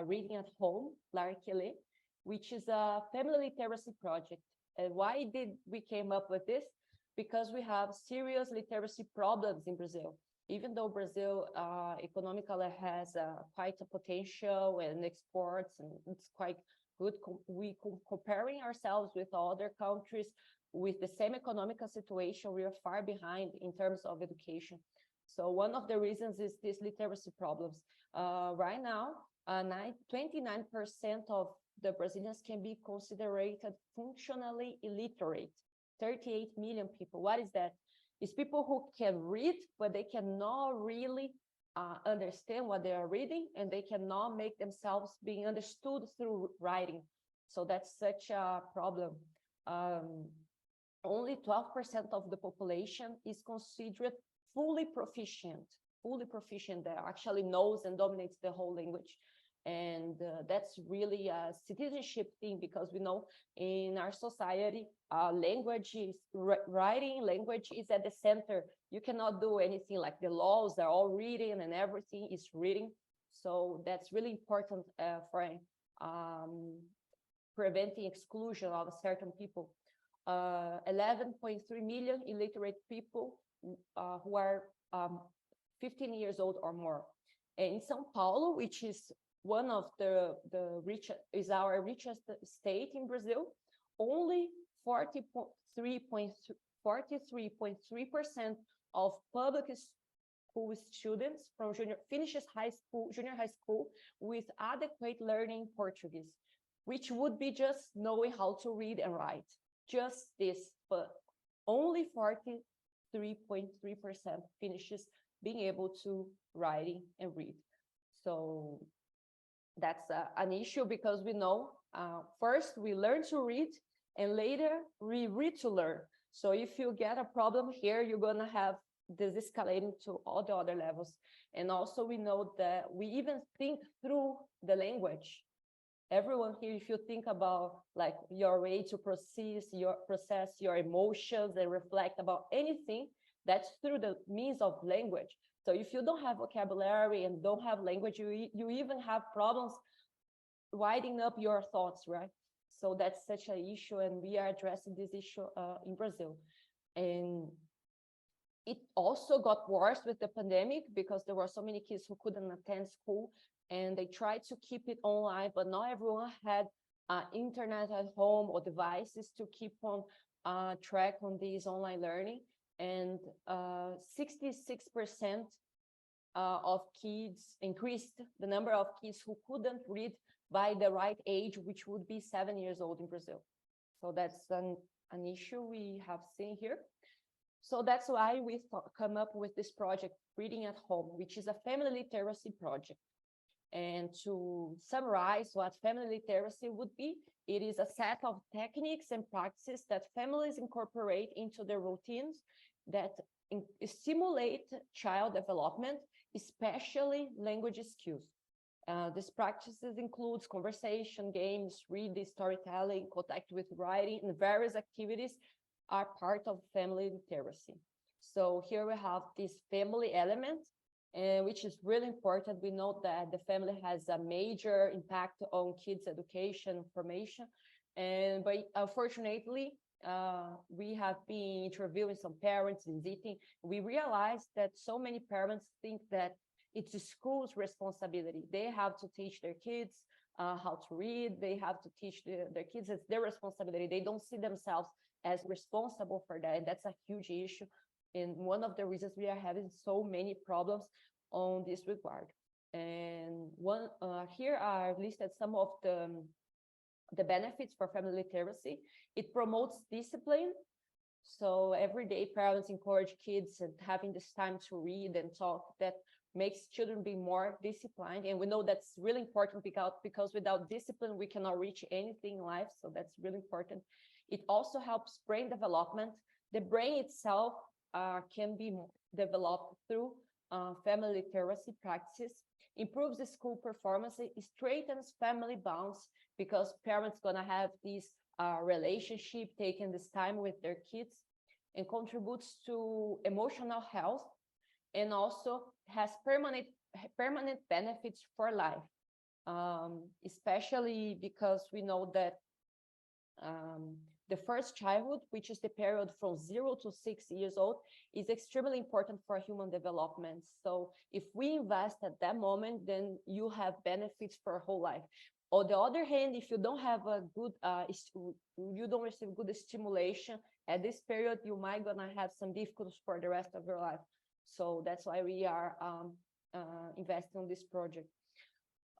reading at home, Larkele, which is a family literacy project. And why did we came up with this? Because we have serious literacy problems in Brazil. Even though Brazil economically has quite a potential and exports, and it's quite good, comparing ourselves with other countries with the same economical situation, we are far behind in terms of education. So one of the reasons is these literacy problems. Right now, 29% of the Brazilians can be considered functionally illiterate. 38 million people. What is that? It's people who can read, but they cannot really understand what they are reading, and they cannot make themselves being understood through writing. So that's such a problem. Only 12% of the population is considered fully proficient that actually knows and dominates the whole language. And that's really a citizenship thing, because we know in our society, language is writing, language is at the center. You cannot do anything like the laws are all written and everything is reading. So that's really important for preventing exclusion of certain people. 11.3 million illiterate people who are 15 years old or more. And in São Paulo, which is one of the richest, is our richest state in Brazil, only 43.3% of public school students from finishes junior high school with adequate learning Portuguese, which would be just knowing how to read and write. Just this, but only 43.3% finishes being able to writing and read. So that's an issue, because we know first we learn to read and later we read to learn. So if you get a problem here, you're gonna have this escalating to all the other levels. And also we know that we even think through the language. Everyone here, if you think about like your way to process your emotions and reflect about anything, that's through the means of language. So if you don't have vocabulary and don't have language, you even have problems winding up your thoughts, right? So that's such an issue, and we are addressing this issue in Brazil. And it also got worse with the pandemic, because there were so many kids who couldn't attend school, and they tried to keep it online, but not everyone had internet at home or devices to keep on track on this online learning. And 66% of kids increased the number of kids who couldn't read by the right age, which would be 7 years old in Brazil. So that's an issue we have seen here. So that's why we come up with this project, Reading at Home, which is a family literacy project. And to summarize what family literacy would be, it is a set of techniques and practices that families incorporate into their routines that stimulate child development, especially language skills. These practices includes conversation, games, reading, storytelling, contact with writing, and various activities are part of family literacy. So here we have this family element, which is really important. We know that the family has a major impact on kids' education, formation, but unfortunately, we have been interviewing some parents, visiting. We realized that so many parents think that it's the school's responsibility. They have to teach their kids how to read. They have to teach their kids. It's their responsibility. They don't see themselves as responsible for that. And that's a huge issue. And one of the reasons we are having so many problems on this regard. And one here are listed some of the benefits for family literacy. It promotes discipline. So every day parents encourage kids and having this time to read and talk. That makes children be more disciplined. And we know that's really important because without discipline, we cannot reach anything in life. So that's really important. It also helps brain development. The brain itself can be developed through family literacy practices, improves the school performance, it strengthens family bonds because parents gonna have this relationship, taking this time with their kids, and contributes to emotional health, and also has permanent benefits for life, especially because we know that the first childhood, which is the period from 0 to 6 years old, is extremely important for human development. So if we invest at that moment, then you have benefits for whole life. On the other hand, if you don't have a good, you don't receive good stimulation at this period, you might gonna have some difficulties for the rest of your life. So that's why we are investing in this project.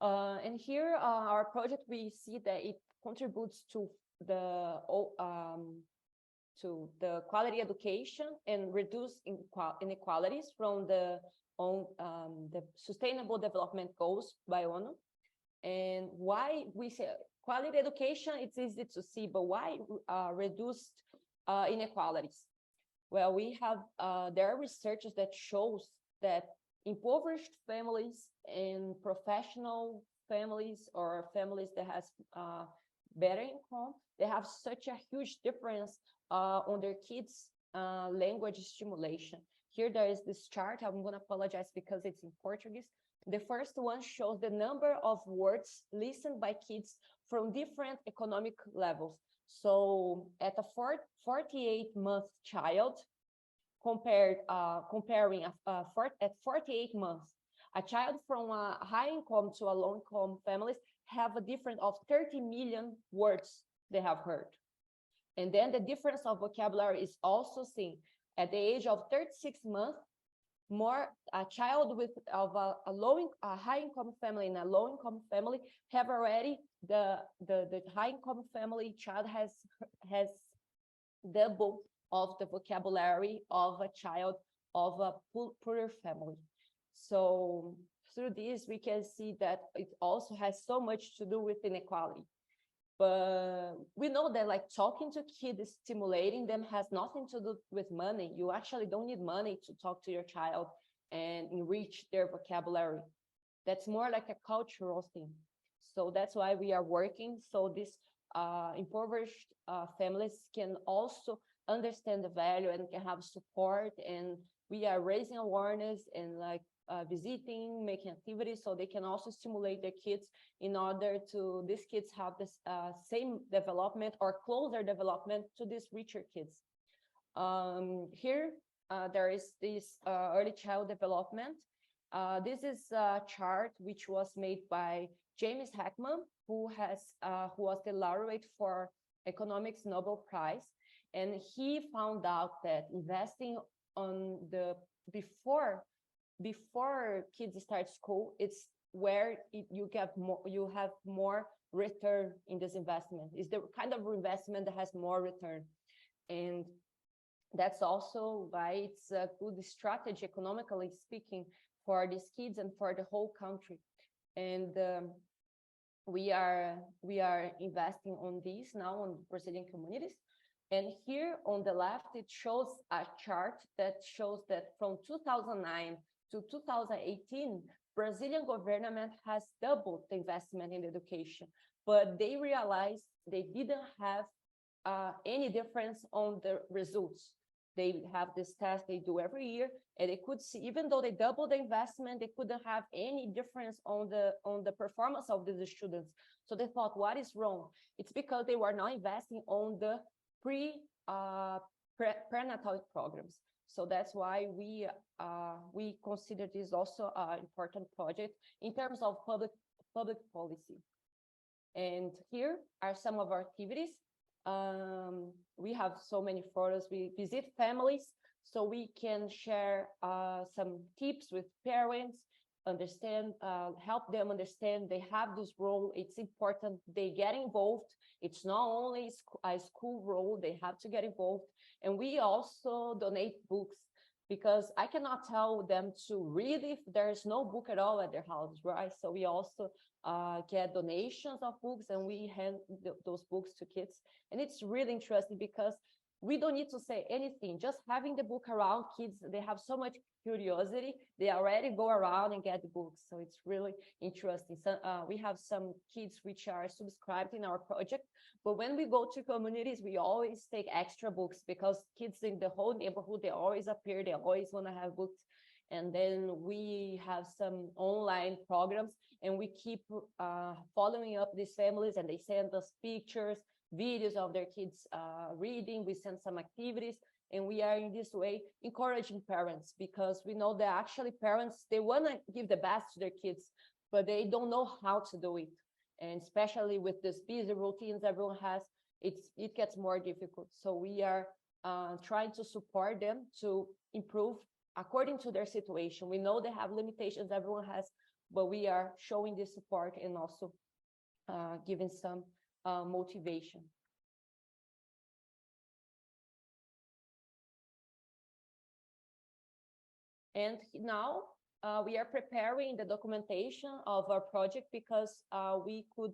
And here, our project, we see that it contributes to the quality education and reduce inequalities from the Sustainable Development Goals by ONU. And why we say quality education, it's easy to see, but why reduced inequalities? Well, we have, there are researches that shows that impoverished families and professional families or families that has better income, they have such a huge difference on their kids' language stimulation. Here there is this chart. I'm going to apologize because it's in Portuguese. The first one shows the number of words listened by kids from different economic levels. So at a 48-month child, comparing at 48 months, a child from a high income to a low income families have a difference of 30 million words they have heard. And then the difference of vocabulary is also seen. At the age of 36 months, a child with a high income family and a low income family have already the high income family child has double of the vocabulary of a child of a poorer family. So through this, we can see that it also has so much to do with inequality. But we know that like talking to kids, stimulating them has nothing to do with money. You actually don't need money to talk to your child and enrich their vocabulary. That's more like a cultural thing. So that's why we are working. So these impoverished families can also understand the value and can have support. And we are raising awareness and like visiting, making activities, so they can also stimulate their kids in order to these kids have this same development or closer development to these richer kids. Here there is this early child development. This is a chart which was made by James Heckman, who was the laureate for Economics Nobel Prize, and he found out that investing on the before kids start school, it's where you have more return in this investment. It's the kind of investment that has more return. And that's also why it's a good strategy, economically speaking, for these kids and for the whole country. And we are investing on this now on Brazilian communities. And here on the left, it shows a chart that shows that from 2009 to 2018, Brazilian government has doubled the investment in education, but they realized they didn't have any difference on the results. They have this test they do every year, and they could see, even though they doubled the investment, they couldn't have any difference on the performance of the students. So they thought, what is wrong? It's because they were not investing on the prenatal programs. So that's why we consider this also an important project in terms of public policy. And here are some of our activities. We have so many photos. We visit families so we can share some tips with parents, understand, help them understand they have this role. It's important they get involved. It's not only a school role, they have to get involved. And we also donate books because I cannot tell them to read if there's no book at all at their house, right? So we also get donations of books and we hand those books to kids. And it's really interesting because we don't need to say anything. Just having the book around, kids, they have so much curiosity. They already go around and get the books. So it's really interesting. So we have some kids which are subscribed in our project. But when we go to communities, we always take extra books because kids in the whole neighborhood, they always appear. They always want to have books. And then we have some online programs and we keep following up these families and they send us pictures, videos of their kids reading. We send some activities and we are in this way encouraging parents because we know that actually parents, they want to give the best to their kids, but they don't know how to do it. And especially with these busy routines everyone has, it gets more difficult. So we are trying to support them to improve according to their situation. We know they have limitations, everyone has, but we are showing this support and also giving some motivation. And now we are preparing the documentation of our project because we could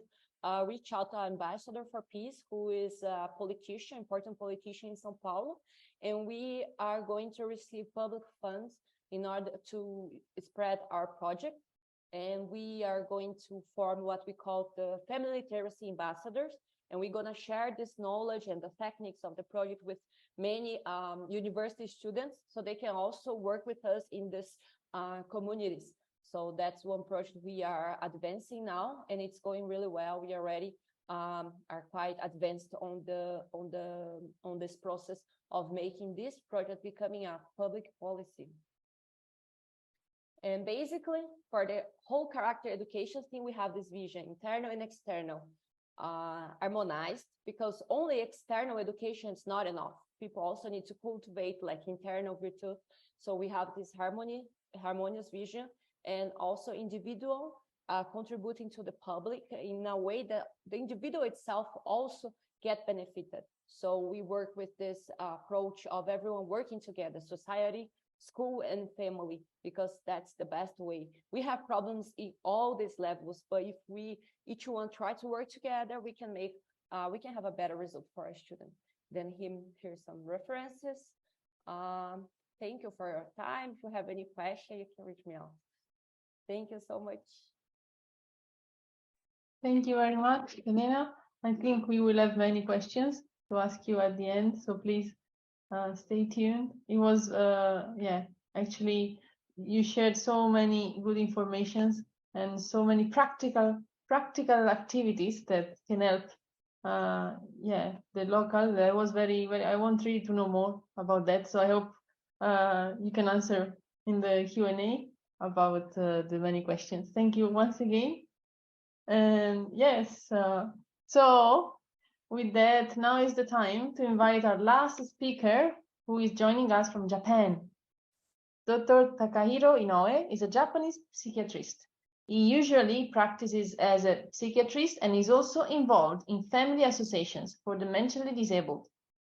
reach out to our ambassador for peace, who is a politician, important politician in São Paulo. And we are going to receive public funds in order to spread our project. And we are going to form what we call the family literacy ambassadors. And we're going to share this knowledge and the techniques of the project with many university students so they can also work with us in these communities. So that's one project we are advancing now, and it's going really well. We already are quite advanced on this process of making this project becoming a public policy. And basically, for the whole character education thing, we have this vision, internal and external, harmonized, because only external education is not enough. People also need to cultivate like internal virtue. So we have this harmonious vision, and also individual contributing to the public in a way that the individual itself also get benefited. So we work with this approach of everyone working together, society, school, and family, because that's the best way. We have problems in all these levels, but if we each one try to work together, we can have a better result for our student. Then here's some references. Thank you for your time. If you have any question, you can reach me out. Thank you so much.
Thank you very much, Elena. I think we will have many questions to ask you at the end, so please stay tuned. It was, actually, you shared so many good informations and so many practical activities that can help. The local. That was very. I want really to know more about that. So I hope you can answer in the Q&A about the many questions. Thank you once again. And yes, so with that, now is the time to invite our last speaker, who is joining us from Japan. Dr. Takahiro Inoue is a Japanese psychiatrist. He usually practices as a psychiatrist and is also involved in family associations for the mentally disabled.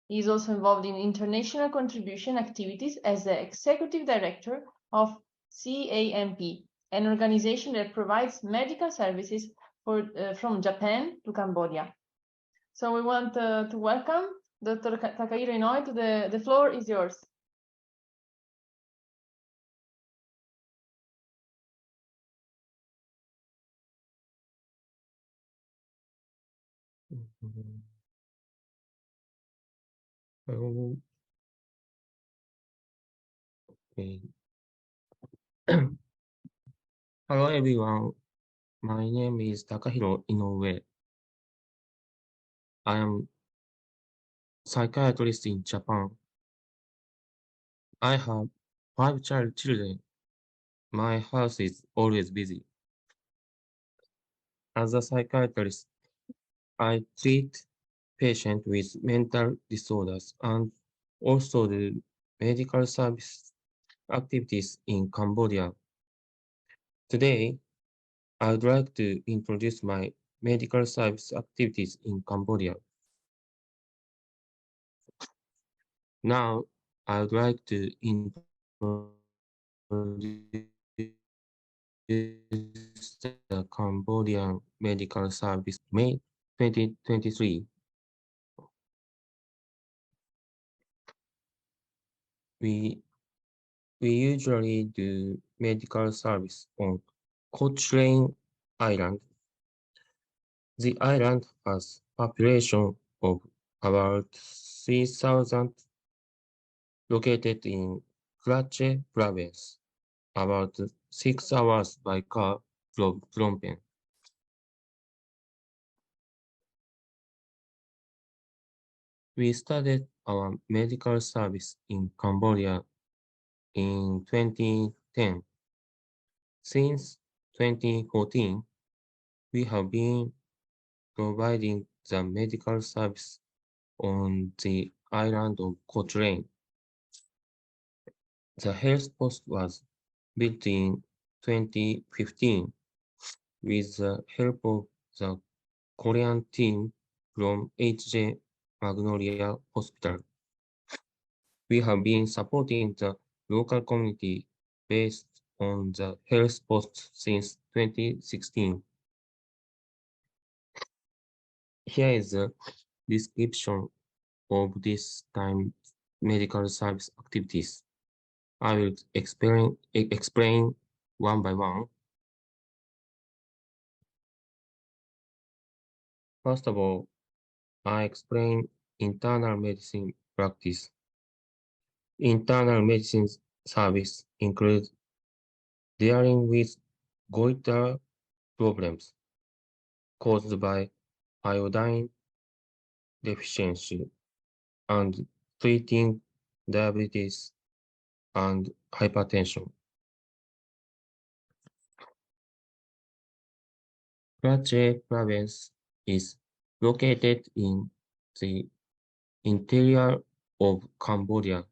He is also involved in international contribution activities as the executive director of CAMP, an organization that provides medical services from Japan to Cambodia. So we want to welcome Dr. Takahiro Inoue. The floor is yours.
Hello. Okay. Hello everyone. My name is Takahiro Inoue. I am psychiatrist in Japan. I have 5 children. My house is always busy. As a psychiatrist, I treat patients with mental disorders and also do medical service activities in Cambodia. Today, I would like to introduce my medical service activities in Cambodia. Now, I would like to introduce the Cambodian medical service May 2023. We, we usually do medical service on Cochrane Island. The island has population of about 3,000 located in Kratche province, about 6 hours by car from Phnom Penh. We started our medical service in Cambodia in 2010. Since 2014, we have been providing the medical service on the island of Cochrane. The health post was built in 2015 with the help of the Korean team from HJ Magnolia Hospital. We have been supporting the local community based on the health post since 2016. Here is a description of this time medical service activities. I will explain one by one. First of all, I explain internal medicine practice. Internal medicine service includes dealing with goiter problems caused by iodine deficiency and treating diabetes and hypertension. Kratche province is located in the interior of Cambodia.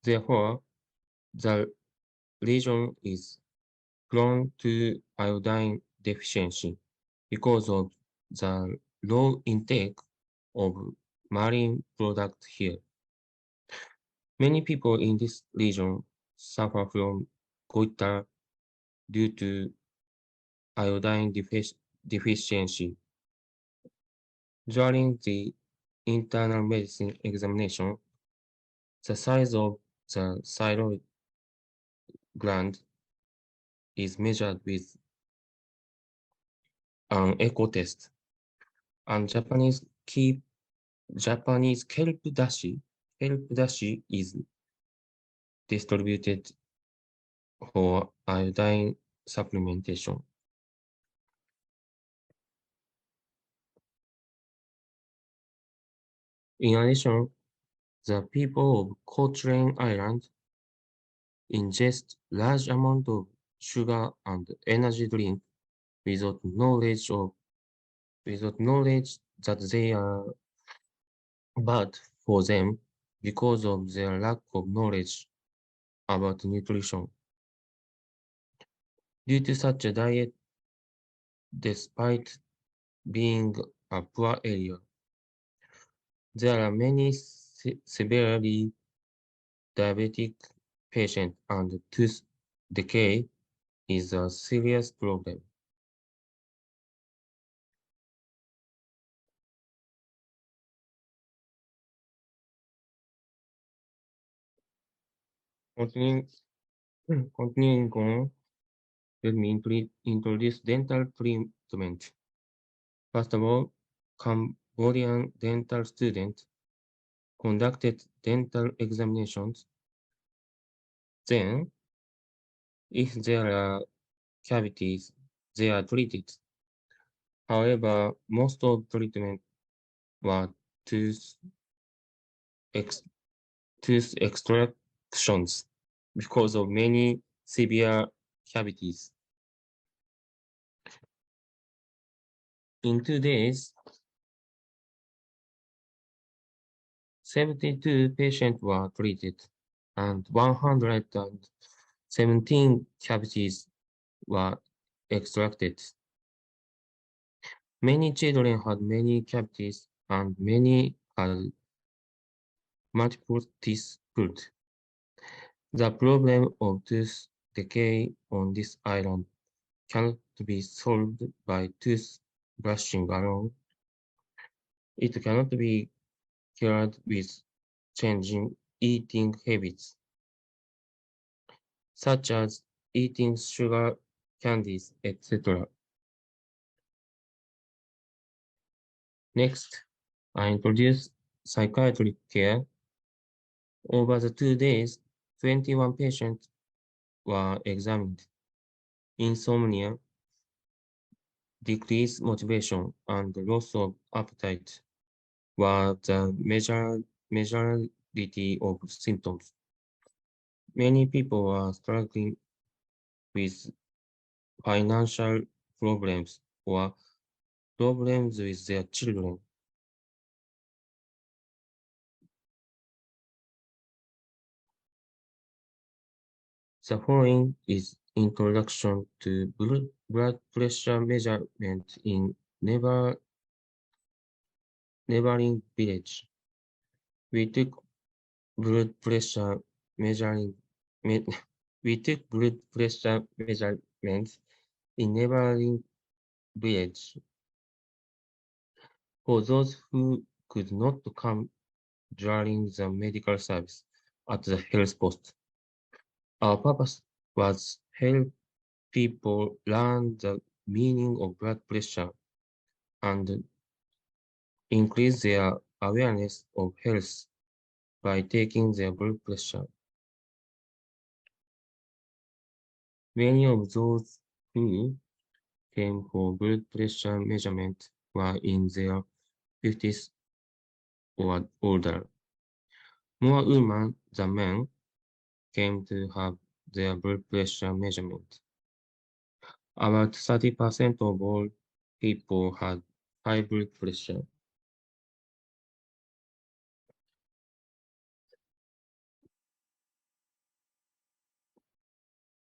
Therefore, the region is prone to iodine deficiency because of the low intake of marine products here. Many people in this region suffer from goiter due to iodine deficiency. During the internal medicine examination, the size of the thyroid gland is measured with an echo test, and Japanese kelp dashi is distributed for iodine supplementation. In addition, the people of Cochrane Island ingest large amount of sugar and energy drink without knowledge that they are bad for them because of their lack of knowledge about nutrition. Due to such a diet, despite being a poor area, there are many severely diabetic patients and tooth decay is a serious problem. Continuing on, let me introduce dental treatment. First of all, Cambodian dental students conducted dental examinations. Then, if there are cavities, they are treated. However, most of treatment were tooth, tooth extractions because of many severe cavities. In 2 days, 72 patients were treated, and 117 cavities were extracted. Many children had many cavities, and many had multiple teeth pulled. The problem of tooth decay on this island cannot be solved by tooth brushing alone. It cannot be cured with changing eating habits, such as eating sugar, candies, etc. Next, I introduce psychiatric care. Over the 2 days, 21 patients were examined. Insomnia, decreased motivation, and loss of appetite were the majority of symptoms. Many people are struggling with financial problems or problems with their children. The following is introduction to blood pressure measurement in neighboring village. We took blood pressure measuring we took blood pressure measurements in neighboring village. For those who could not come during the medical service at the health post, our purpose was help people learn the meaning of blood pressure and increase their awareness of health by taking their blood pressure. Many of those who came for blood pressure measurement were in their 50s or older. More women than men came to have their blood pressure measurement. About 30% of all people had high blood pressure.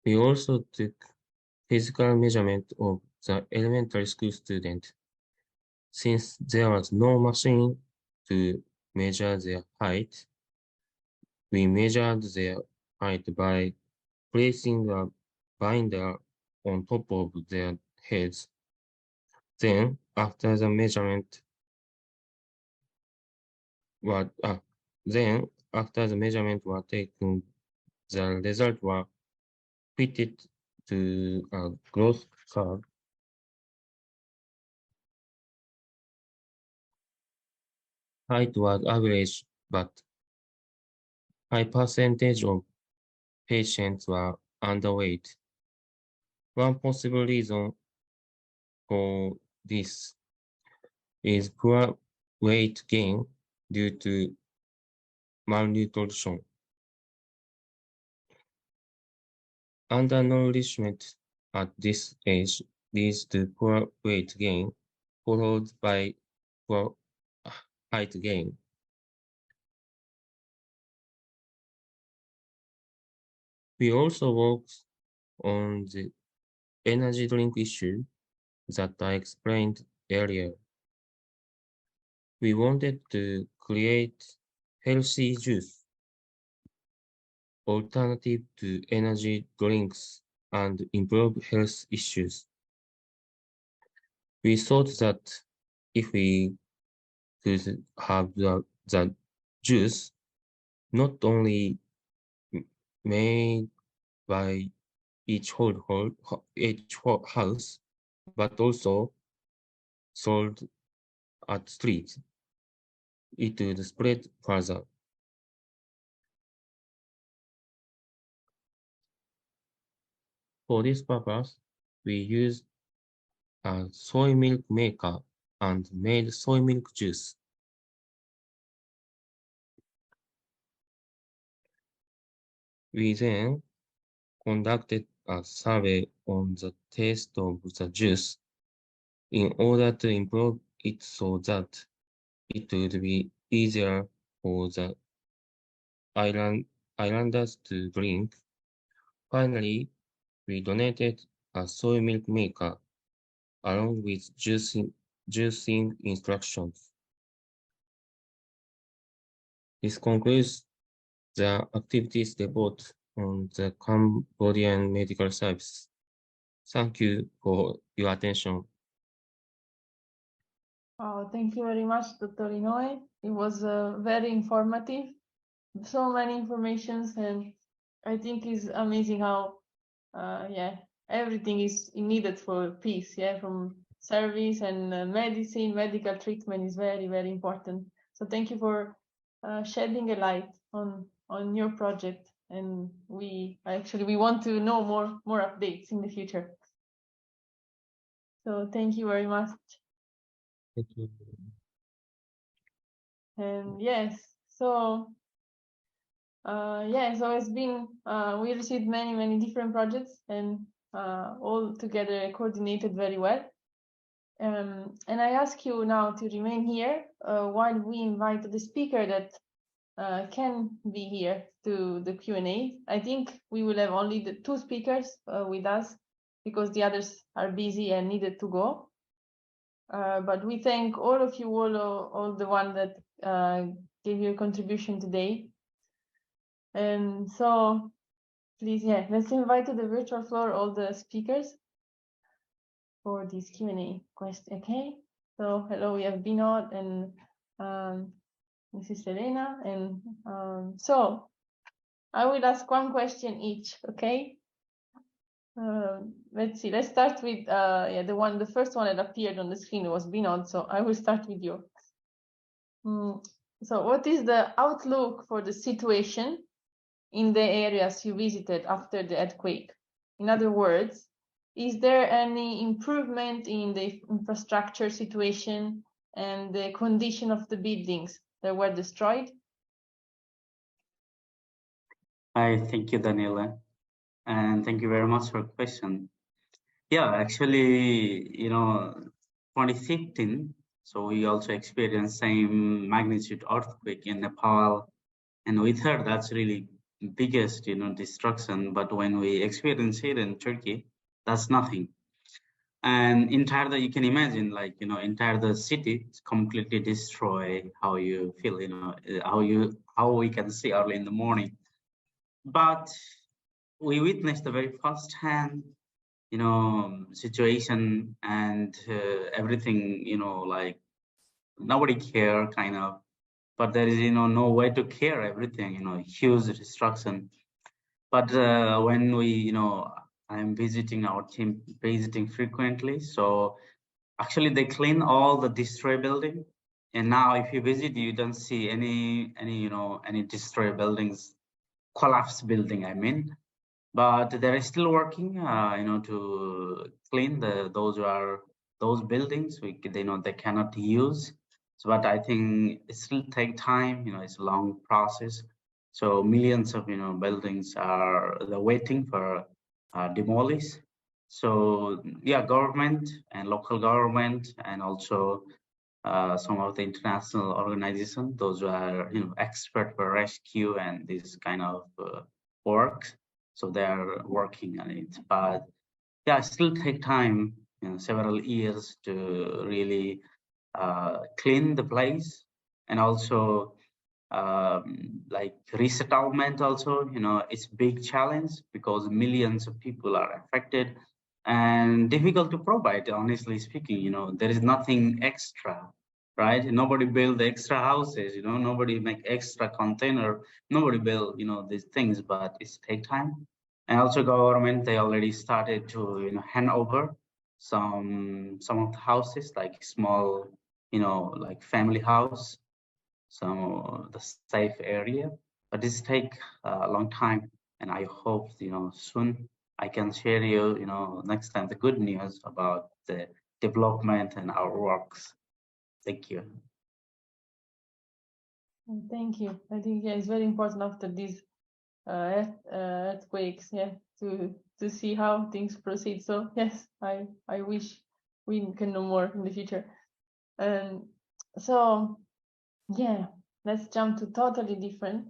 We also took physical measurement of the elementary school student. Since there was no machine to measure their height, we measured their height by placing a binder on top of their heads. Then, after the measurement was taken, the result was fitted to a growth curve. Height was average, but high percentage of patients were underweight. One possible reason for this is poor weight gain due to malnutrition. Undernourishment at this age leads to poor weight gain, followed by poor height gain. We also worked on the energy drink issue that I explained earlier. We wanted to create healthy juice, alternative to energy drinks, and improve health issues. We thought that if we could have the juice not only made by each house, but also sold at street, it would spread further. For this purpose, we used a soy milk maker and made soy milk juice. We then conducted a survey on the taste of the juice in order to improve it so that it would be easier for the islanders to drink. Finally, we donated a soy milk maker along with juicing instructions. This concludes the activities report on the Cambodian medical service. Thank you for your attention.
Thank you very much, Dr. Inoue. It was very informative. So many informations, and I think it's amazing how, everything is needed for peace. Yeah, from service and medicine, medical treatment is very, very important. So thank you for shedding a light on your project, and we want to know more updates in the future. So thank you very much.
Thank you.
And yes, so so it's been we received many different projects, and all together coordinated very well. And I ask you now to remain here while we invite the speaker that can be here to the Q&A. I think we will have only the two speakers with us because the others are busy and needed to go. But we thank all of you, all the one that gave your contribution today. And so please, let's invite to the virtual floor all the speakers for this Q&A question. Okay, so hello, we have Binod and Mrs. Elena, and so I will ask one question each. Okay, let's see. Let's start with the first one that appeared on the screen was Binod. So I will start with you. So what is the outlook for the situation in the areas you visited after the earthquake? In other words, is there any improvement in the infrastructure situation and the condition of the buildings that were destroyed?
Hi, thank you, Daniela. And thank you very much for the question. Yeah, actually, 2015, so we also experienced same magnitude earthquake in Nepal. And we thought that's really biggest, destruction. But when we experience it in Turkey, that's nothing. And you can imagine, entire the city is completely destroyed. How you feel, how we can see early in the morning. But we witnessed the very first hand, situation, and everything, nobody care kind of. But there is, no way to care everything, huge destruction. But when we, I'm visiting our team, visiting frequently. So actually they clean all the destroyed building. And now if you visit, you don't see any destroyed buildings, collapsed building, I mean. But they're still working, to clean those buildings. They cannot use. So, but I think it still take time. It's a long process. So millions of buildings are waiting for demolish. So yeah, government and local government, and also some of the international organizations, those who are expert for rescue and this kind of work. So they are working on it, but yeah, still take time, several years to really clean the place, and also like resettlement also, it's big challenge because millions of people are affected and difficult to provide, honestly speaking. There is nothing extra, right? Nobody build extra houses, nobody make extra container, nobody build these things, but it's take time. And also government, they already started to hand over some of the houses, like small, like family house, some the safe area, but this take a long time. And I hope soon I can share you next time the good news about the development and our works. Thank you.
Thank you. I think it's very important after these earthquakes, to see how things proceed. So yes, I wish we can know more in the future. And so, yeah, let's jump to totally different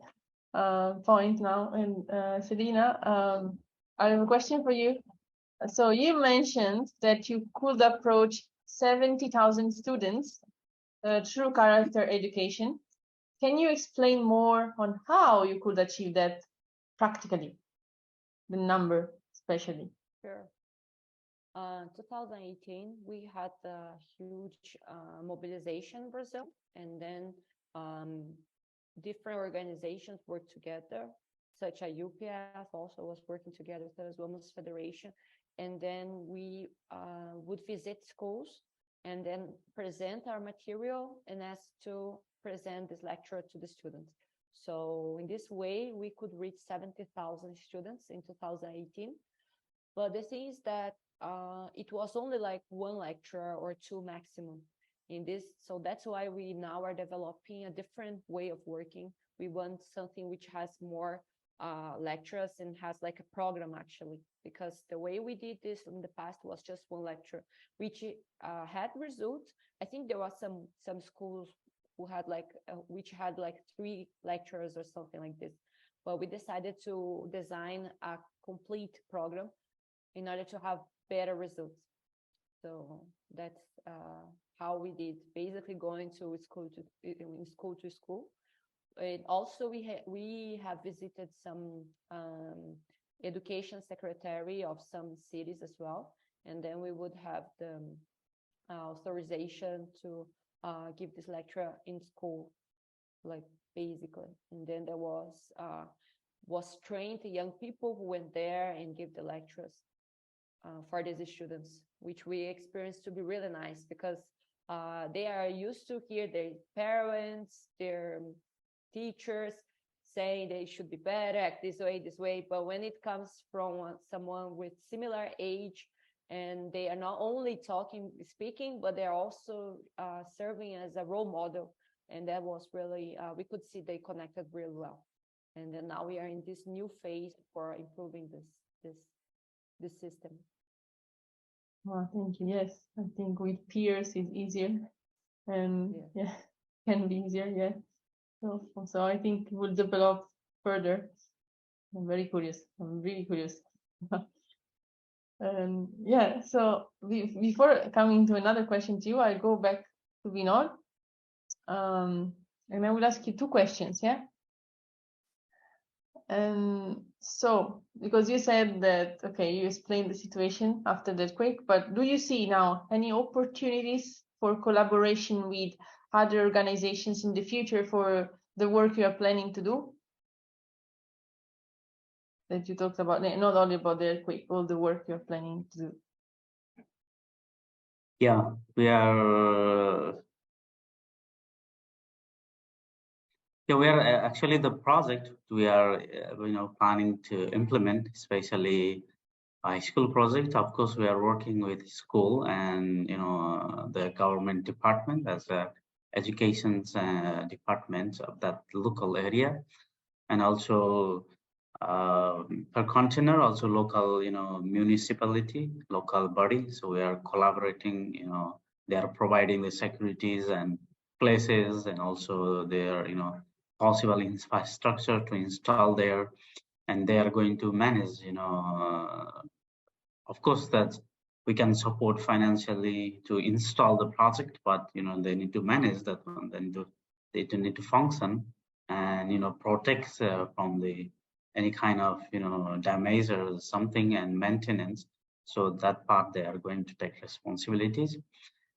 point now. And Selena, I have a question for you. So you mentioned that you could approach 70,000 students through character education. Can you explain more on how you could achieve that practically, the number especially?
Sure. 2018, we had a huge mobilization in Brazil, and then different organizations worked together, such as UPF also was working together with us, Women's Federation, and then we would visit schools and then present our material and ask to present this lecture to the students. So in this way, we could reach 70,000 students in 2018. But the thing is that it was only like one lecture or two maximum in this. So that's why we now are developing a different way of working. We want something which has more lectures and has like a program actually, because the way we did this in the past was just one lecture, which had results. I think there was some schools who had like which had like 3 lectures or something like this. But we decided to design a complete program in order to have better results. So that's how we did, basically going to school to school. And also we have visited some education secretary of some cities as well, and then we would have the authorization to give this lecture in school, like basically. And then there was trained young people who went there and give the lectures for these students, which we experienced to be really nice, because they are used to hear their parents, their teachers saying they should be better, act this way. But when it comes from someone with similar age, and they are not only speaking, but they're also serving as a role model. And that was really, we could see they connected really well. And then now we are in this new phase for improving this system.
Well, thank you. Yes, I think with peers is easier, and yeah, can be easier. Yeah. So I think we'll develop further. I'm very curious. I'm really curious. And yeah, so before coming to another question to you, I'll go back to Vinod. And I will ask you 2 questions. Yeah. And so, because you said that, okay, you explained the situation after the earthquake, but do you see now any opportunities for collaboration with other organizations in the future for the work you are planning to do? That you talked about, not only about the earthquake, all the work you're planning to do.
Yeah, we are. Yeah, we are actually the project we are, planning to implement, especially high school project. Of course, we are working with school and the government department as a education department of that local area, and also per container, also local, municipality, local body. So we are collaborating. They are providing the securities and places, and also their, possible infrastructure to install there, and they are going to manage. Of course, that we can support financially to install the project, but they need to manage that one. They need to function and protect from the any kind of damage or something, and maintenance. So that part they are going to take responsibilities.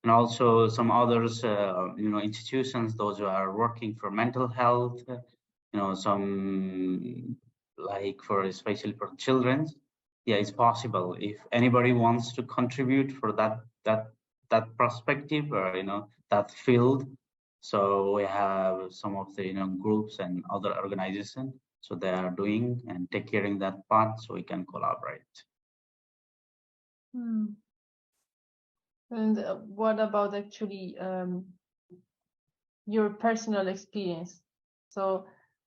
And also some others institutions, those who are working for mental health, some like for especially for children. Yeah, it's possible if anybody wants to contribute for that perspective, or that field. So we have some of the groups and other organizations, so they are doing and taking care of that part, so we can collaborate.
And what about actually your personal experience? So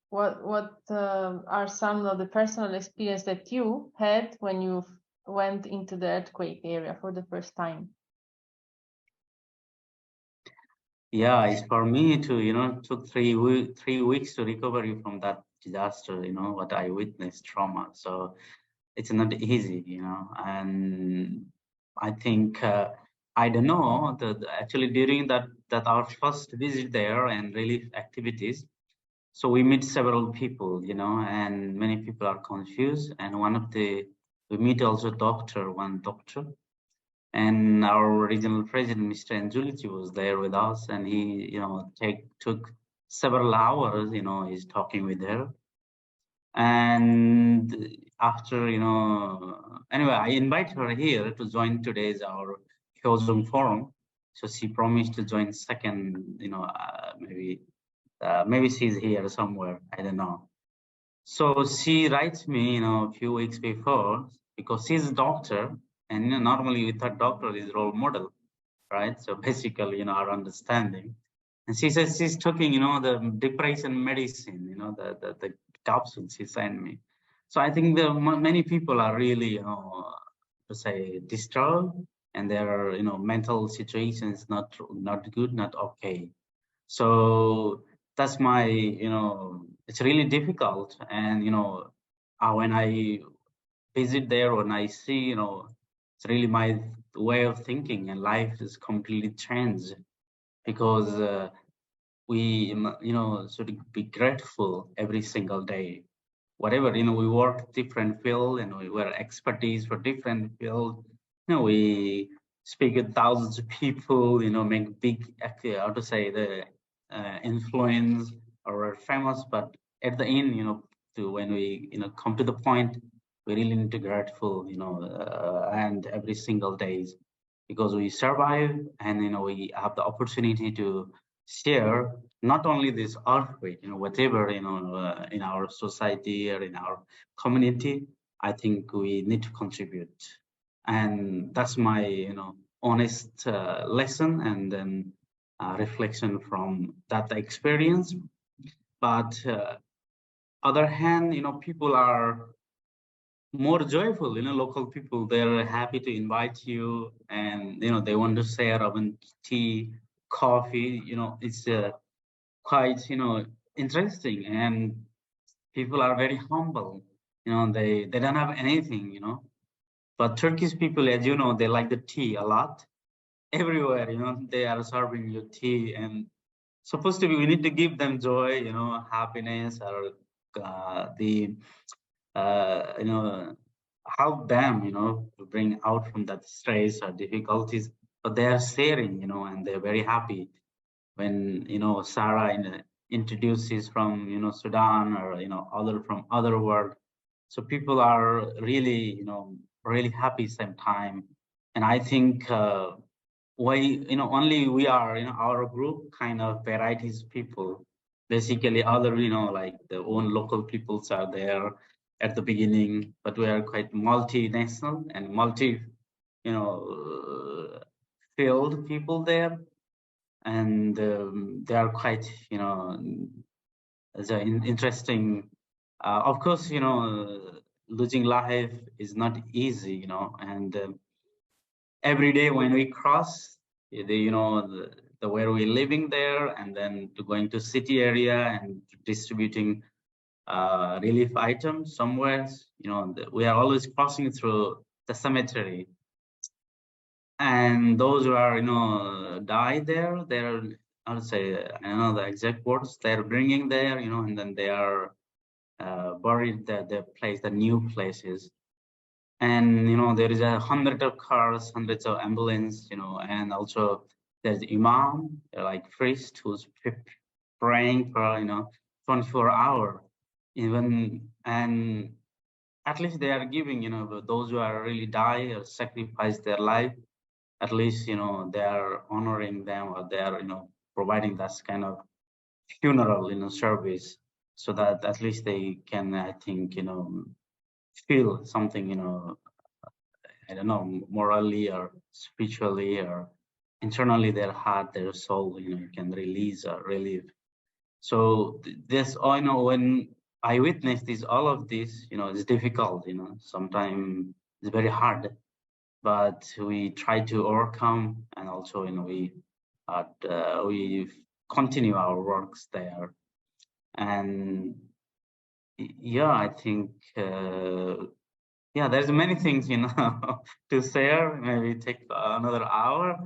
what are some of the personal experience that you had when you went into the earthquake area for the first time?
Yeah, it's for me to, took 3 weeks to recover from that disaster, what I witnessed, trauma. So it's not easy, and I think, I don't know, actually during that our first visit there and relief activities, so we meet several people, and many people are confused. And we meet also one doctor, and our regional president, Mr. Angeliti, was there with us, and he, took several hours, he's talking with her. And after, anyway, I invite her here to join today's our Hyojung forum. So she promised to join second, maybe she's here somewhere, I don't know. So she writes me, a few weeks before, because she's a doctor, and normally with her doctor is role model, right? So basically, our understanding. And she says she's taking, the depression medicine, the capsules she sent me. So I think many people are really, to say, disturbed, and their, mental situation is not good, not okay. So that's my, it's really difficult. And, when I visit there, when I see, it's really my way of thinking, and life is completely changed, because we, should be grateful every single day. Whatever, we work different field, and we're expertise for different field. We speak with thousands of people, make big, how to say, the influence, or are famous. But at the end, when we, come to the point, we really need to be grateful, and every single days, because we survive, and we have the opportunity to share not only this earthquake, whatever, in our society or in our community. I think we need to contribute, and that's my, honest lesson, and then reflection from that experience. But other hand, people are more joyful, local people, they're happy to invite you, and they want to share even tea, coffee, it's quite, interesting. And people are very humble, they don't have anything, but Turkish people, as you know, they like the tea a lot. Everywhere, they are serving you tea, and supposed to be, we need to give them joy, happiness, or the help them, to bring out from that stress or difficulties. But they are sharing, and they're very happy when, Sarah introduces from, Sudan, or, other from other world. So people are really, really happy same time. And I think only we are, our group kind of varieties people. Basically, other, like the own local peoples are there at the beginning, but we are quite multinational and multi, field people there. And they are quite, interesting. Of course, losing life is not easy, and every day when we cross the where we're living there, and then to going to city area and distributing relief items somewhere, we are always crossing through the cemetery. And those who are, died there, they're, I would say, I don't know the exact words, they're bringing there, and then they are buried the place, the new places. And, there is 100 of cars, hundreds of ambulance, and also there's imam, like priest, who's praying for, 24 hours, even. And at least they are giving, those who are really die or sacrifice their life, at least, they are honoring them, or they are, providing that kind of funeral, service, so that at least they can, I think, feel something, I don't know, morally or spiritually or internally, their heart, their soul, can release or relieve. So this, when I witness this, all of this, it's difficult, sometimes it's very hard, but we try to overcome. And also, we but we continue our works there. And yeah, I think yeah, there's many things, you know, to share. Maybe take another hour,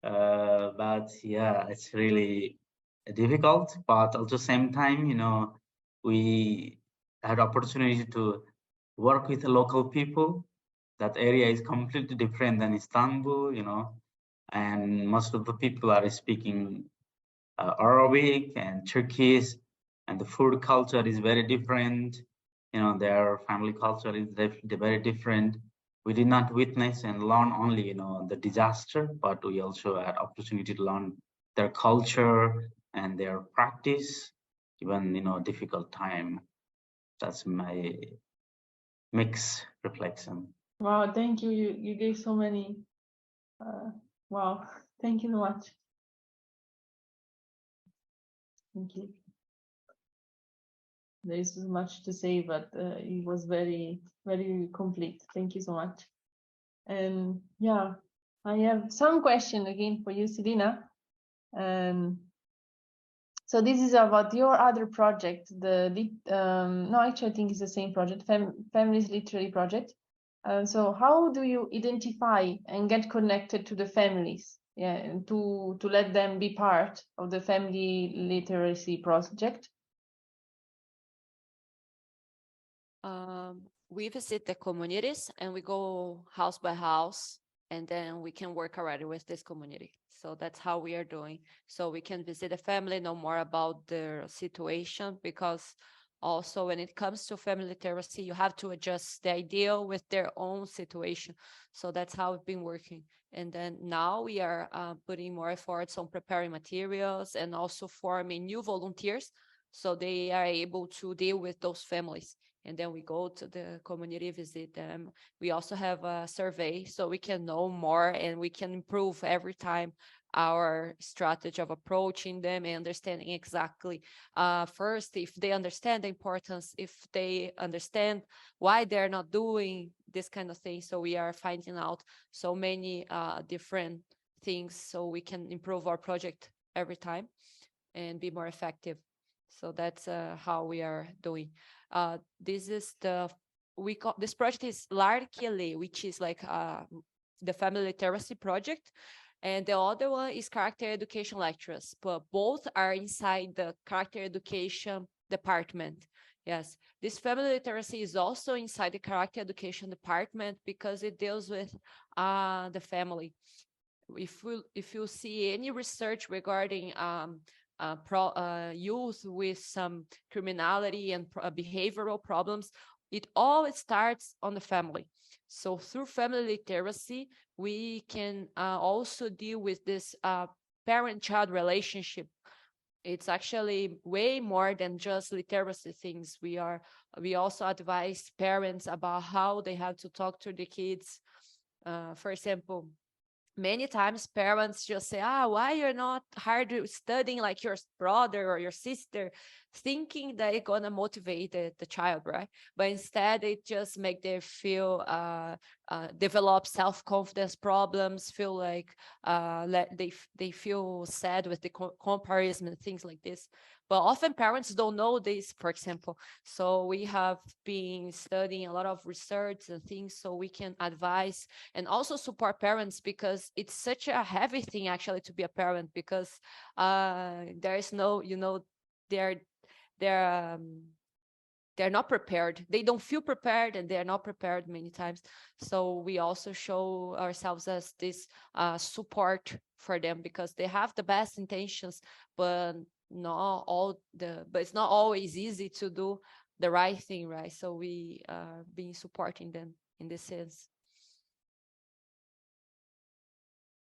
but yeah, it's really difficult. But at the same time, you know, we had opportunity to work with the local people. That area is completely different than Istanbul, you know, and most of the people are speaking Arabic and Turkish, and the food culture is very different. You know, their family culture is very different. We did not witness and learn only, you know, the disaster, but we also had opportunity to learn their culture and their practice, even, you know, difficult time. That's my mixed reflection.
Wow, thank you. You gave so many. Wow, thank you so much. Thank you. There is so much to say, but it was very, very complete. Thank you so much. And yeah, I have some question again for you, Selina. So this is about your other project, no, actually I think it's the same project, Families Literary Project. So how do you identify and get connected to the families, yeah, and to let them be part of the family literacy project?
We visit the communities and we go house by house, and then we can work already with this community. So that's how we are doing. So we can visit the family, know more about their situation, because also when it comes to family literacy, you have to adjust the ideal with their own situation. So that's how we've been working. And then now we are putting more efforts on preparing materials and also forming new volunteers so they are able to deal with those families. And then we go to the community, visit them. We also have a survey so we can know more and we can improve every time our strategy of approaching them and understanding exactly first if they understand the importance, if they understand why they're not doing this kind of thing. So we are finding out so many different things so we can improve our project every time and be more effective. So that's how we are doing. This is this project is Larkele, which is like the family literacy project. And the other one is character education lectures, but both are inside the character education department. Yes, this family literacy is also inside the character education department because it deals with the family. If you see any research regarding youth with some criminality and behavioral problems, it all starts on the family. So through family literacy, we can also deal with this parent-child relationship. It's actually way more than just literacy things. We also advise parents about how they have to talk to the kids. For example, many times parents just say, why you're not hard studying like your brother or your sister, thinking that it's gonna motivate the child, right? But instead it just make them feel develop self-confidence problems, feel like they feel sad with the comparison and things like this. But often parents don't know this, for example. So we have been studying a lot of research and things so we can advise and also support parents, because it's such a heavy thing actually to be a parent, because there is no, they're not prepared. They don't feel prepared and they're not prepared many times. So we also show ourselves as this support for them, because they have the best intentions, but it's not always easy to do the right thing, right? So we are being supporting them in this sense.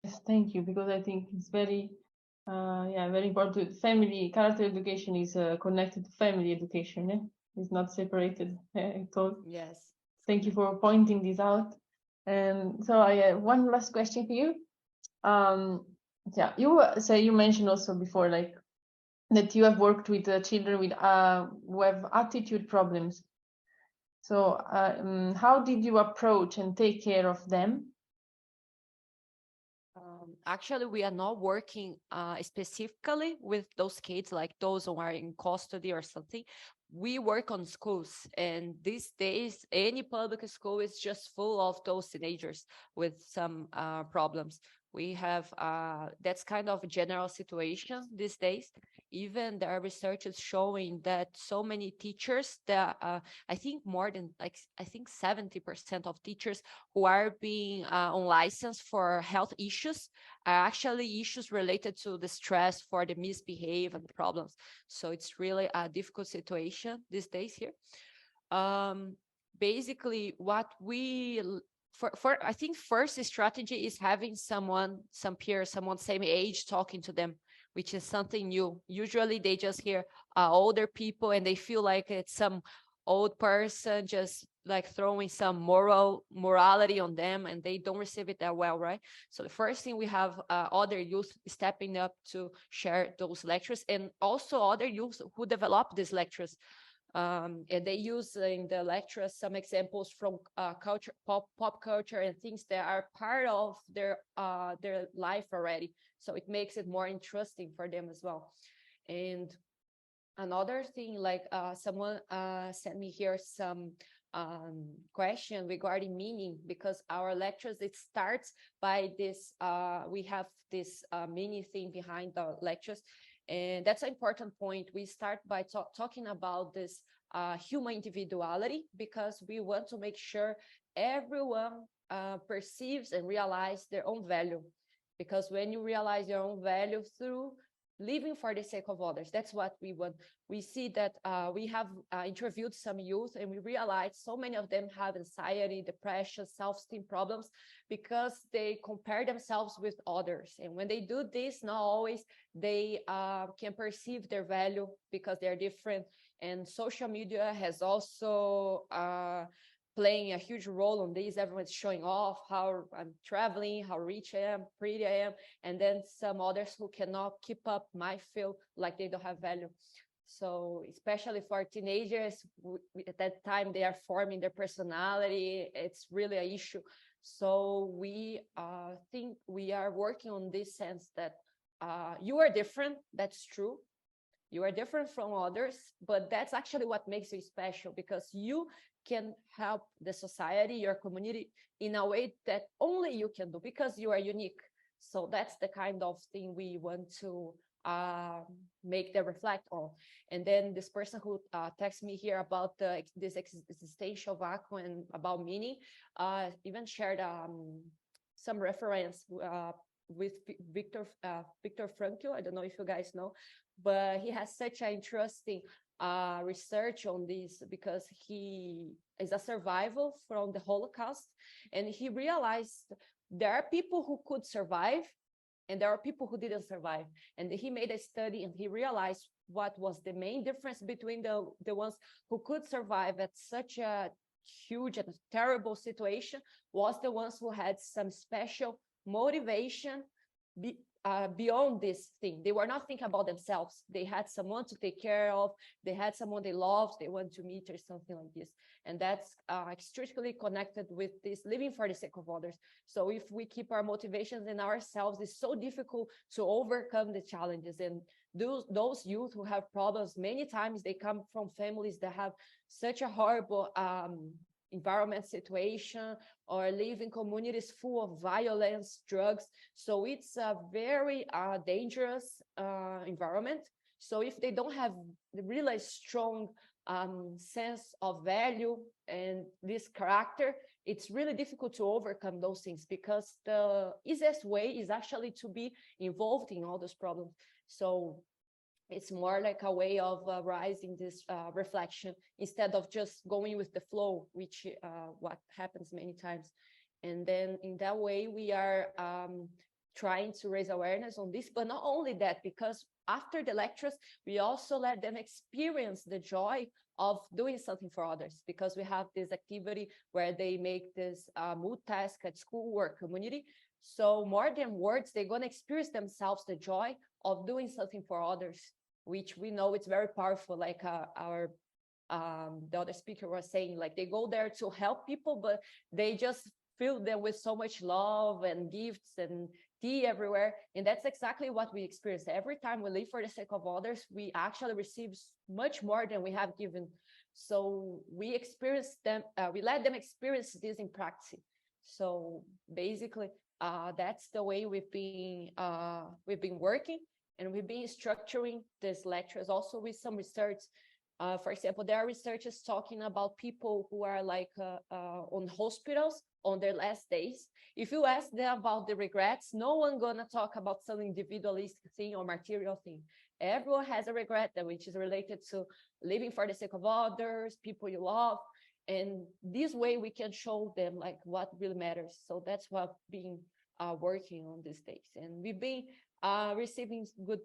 Yes, thank you, because I think it's very, very important. Family character education is connected to family education. Yeah? It's not separated at all.
Yes.
Thank you for pointing this out. And so I have one last question for you. You mentioned also before, like, that you have worked with children with who have attitude problems. So how did you approach and take care of them?
Actually, we are not working specifically with those kids, like those who are in custody or something. We work on schools, and these days, any public school is just full of those teenagers with some problems. We have that's kind of a general situation these days. Even there are researchers showing that so many teachers that I think more than like I think 70% of teachers who are being on license for health issues are actually issues related to the stress for the misbehave and problems. So it's really a difficult situation these days here. Basically, what we for I think first strategy is having someone, some peers, someone same age talking to them, which is something new. Usually they just hear older people and they feel like it's some old person just like throwing some morality on them, and they don't receive it that well, right? So the first thing, we have other youth stepping up to share those lectures, and also other youth who develop these lectures. And they use in the lectures some examples from culture, pop culture, and things that are part of their life already. So it makes it more interesting for them as well. And another thing, like someone sent me here some question regarding meaning, because our lectures, it starts by this, we have this meaning thing behind the lectures. And that's an important point. We start by talking about this human individuality, because we want to make sure everyone perceives and realize their own value. Because when you realize your own value through living for the sake of others, that's what we want. We see that we have interviewed some youth, and we realized so many of them have anxiety, depression, self-esteem problems, because they compare themselves with others. And when they do this, not always they can perceive their value, because they're different. And social media has also playing a huge role on this. Everyone's showing off how I'm traveling, how rich I am, pretty I am, and then some others who cannot keep up might feel like they don't have value. So especially for teenagers, at that time they are forming their personality, it's really an issue. So we think we are working on this sense that you are different, that's true. You are different from others, but that's actually what makes you special, because you can help the society, your community, in a way that only you can do, because you are unique. So that's the kind of thing we want to make them reflect on. And then this person who texted me here about this existential vacuum and about meaning, even shared some reference with Viktor Frankl. I don't know if you guys know, but he has such an interesting research on this, because he is a survivor from the Holocaust, and he realized there are people who could survive and there are people who didn't survive. And he made a study, and he realized what was the main difference between the ones who could survive at such a huge and terrible situation was the ones who had some special motivation beyond this thing. They were not thinking about themselves. They had someone to take care of. They had someone they loved, they want to meet, or something like this. And that's strictly connected with this living for the sake of others. So if we keep our motivations in ourselves, it's so difficult to overcome the challenges. And those youth who have problems, many times they come from families that have such a horrible environment situation, or live in communities full of violence, drugs. So it's a very dangerous environment. So if they don't have the really strong sense of value and this character, it's really difficult to overcome those things, because the easiest way is actually to be involved in all those problems. So it's more like a way of rising this reflection, instead of just going with the flow, which what happens many times. And then in that way, we are trying to raise awareness on this, but not only that, because after the lectures, we also let them experience the joy of doing something for others, because we have this activity where they make this mood task at school or community. So more than words, they're going to experience themselves the joy of doing something for others, which we know it's very powerful. Like the other speaker was saying, like they go there to help people, but they just fill them with so much love and gifts and tea everywhere. And that's exactly what we experience. Every time we live for the sake of others, we actually receive much more than we have given. So we experience them, we let them experience this in practice. So basically, that's the way we've been working, and we've been structuring these lectures also with some research. For example, there are researchers talking about people who are like on hospitals on their last days. If you ask them about the regrets, no one gonna talk about some individualistic thing or material thing. Everyone has a regret that which is related to living for the sake of others, people you love. And this way we can show them like what really matters. So that's what being working on these days. And we've been receiving good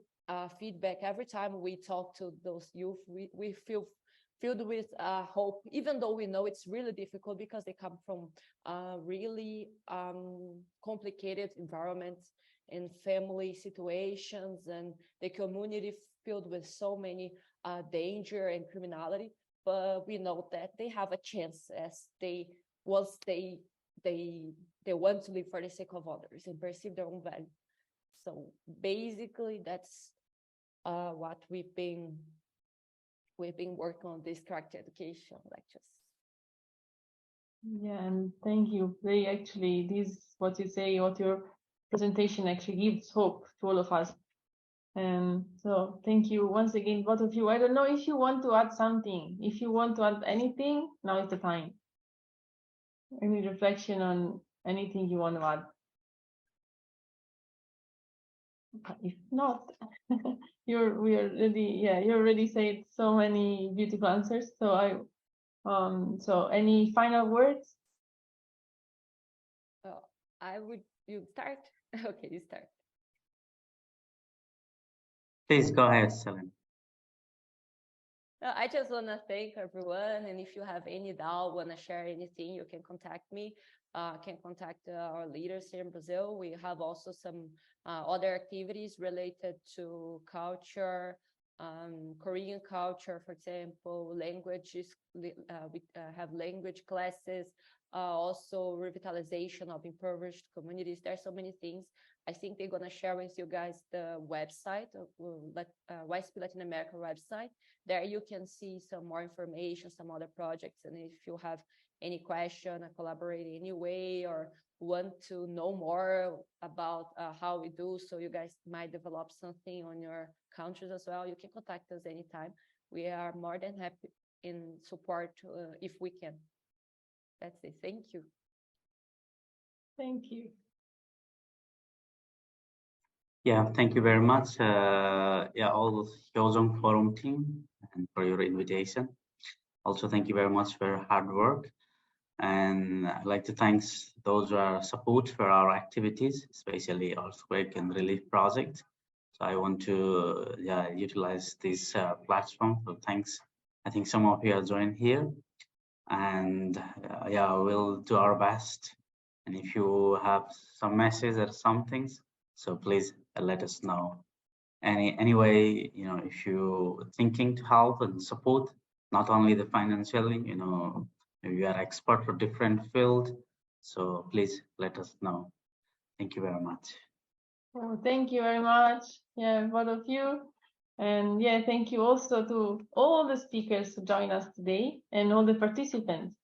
feedback every time we talk to those youth. We feel filled with hope, even though we know it's really difficult because they come from really complicated environments and family situations, and the community filled with so many danger and criminality. But we know that they have a chance as they once they want to live for the sake of others and perceive their own value. So basically, that's what we've been working on this character education lectures.
Yeah, and thank you. They actually, this what you say, what your presentation actually gives hope to all of us. And so thank you once again, both of you. I don't know if you want to add something. If you want to add anything, now is the time. Any reflection on anything you want to add? If not, we already, yeah, you already said so many beautiful answers. So so any final words?
You start? Okay, you start.
Please go ahead, Selene.
I just want to thank everyone. And if you have any doubt, want to share anything, you can contact me. Can contact our leaders here in Brazil. We have also some other activities related to culture, Korean culture, for example, languages. We have language classes, also revitalization of impoverished communities. There are so many things. I think they're going to share with you guys the website, YSP Latin America website. There you can see some more information, some other projects. And if you have any question, collaborate any way, or want to know more about how we do, so you guys might develop something on your countries as well, you can contact us anytime. We are more than happy in support if we can. That's it. Thank you.
Thank you.
Yeah, thank you very much. Yeah, all the Jeong Forum team, and for your invitation. Also, thank you very much for your hard work. And I'd like to thank those who are support for our activities, especially earthquake and relief project. So I want to utilize this platform. So thanks. I think some of you are joined here, and yeah, we'll do our best. And if you have some message or some things, so please let us know. Anyway, you know, if you thinking to help and support, not only the financially, you know, if you are expert for different field, so please let us know. Thank you very much.
Oh, thank you very much. Yeah, both of you. And yeah, thank you also to all the speakers who joined us today and all the participants.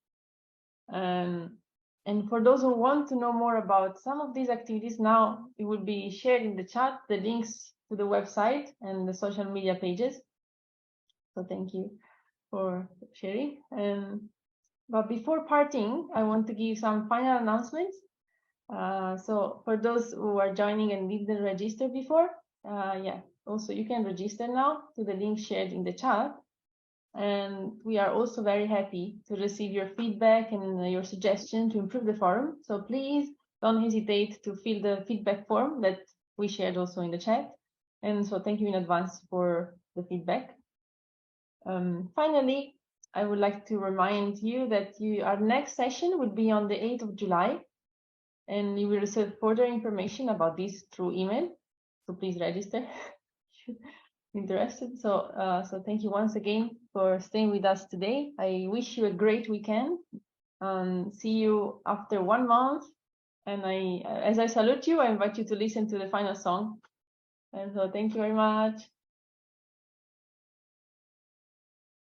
And for those who want to know more about some of these activities, now it will be shared in the chat, the links to the website and the social media pages. So thank you for sharing. But before parting, I want to give some final announcements. So for those who are joining and didn't register before, yeah, also you can register now to the link shared in the chat. And we are also very happy to receive your feedback and your suggestion to improve the forum. So please don't hesitate to fill the feedback form that we shared also in the chat. And so thank you in advance for the feedback. Finally, I would like to remind you that our next session will be on the 8th of July. And you will receive further information about this through email. So please register if you're interested. So thank you once again for staying with us today. I wish you a great weekend. See you after 1 month. And as I salute you, I invite you to listen to the final song. And so thank you very much.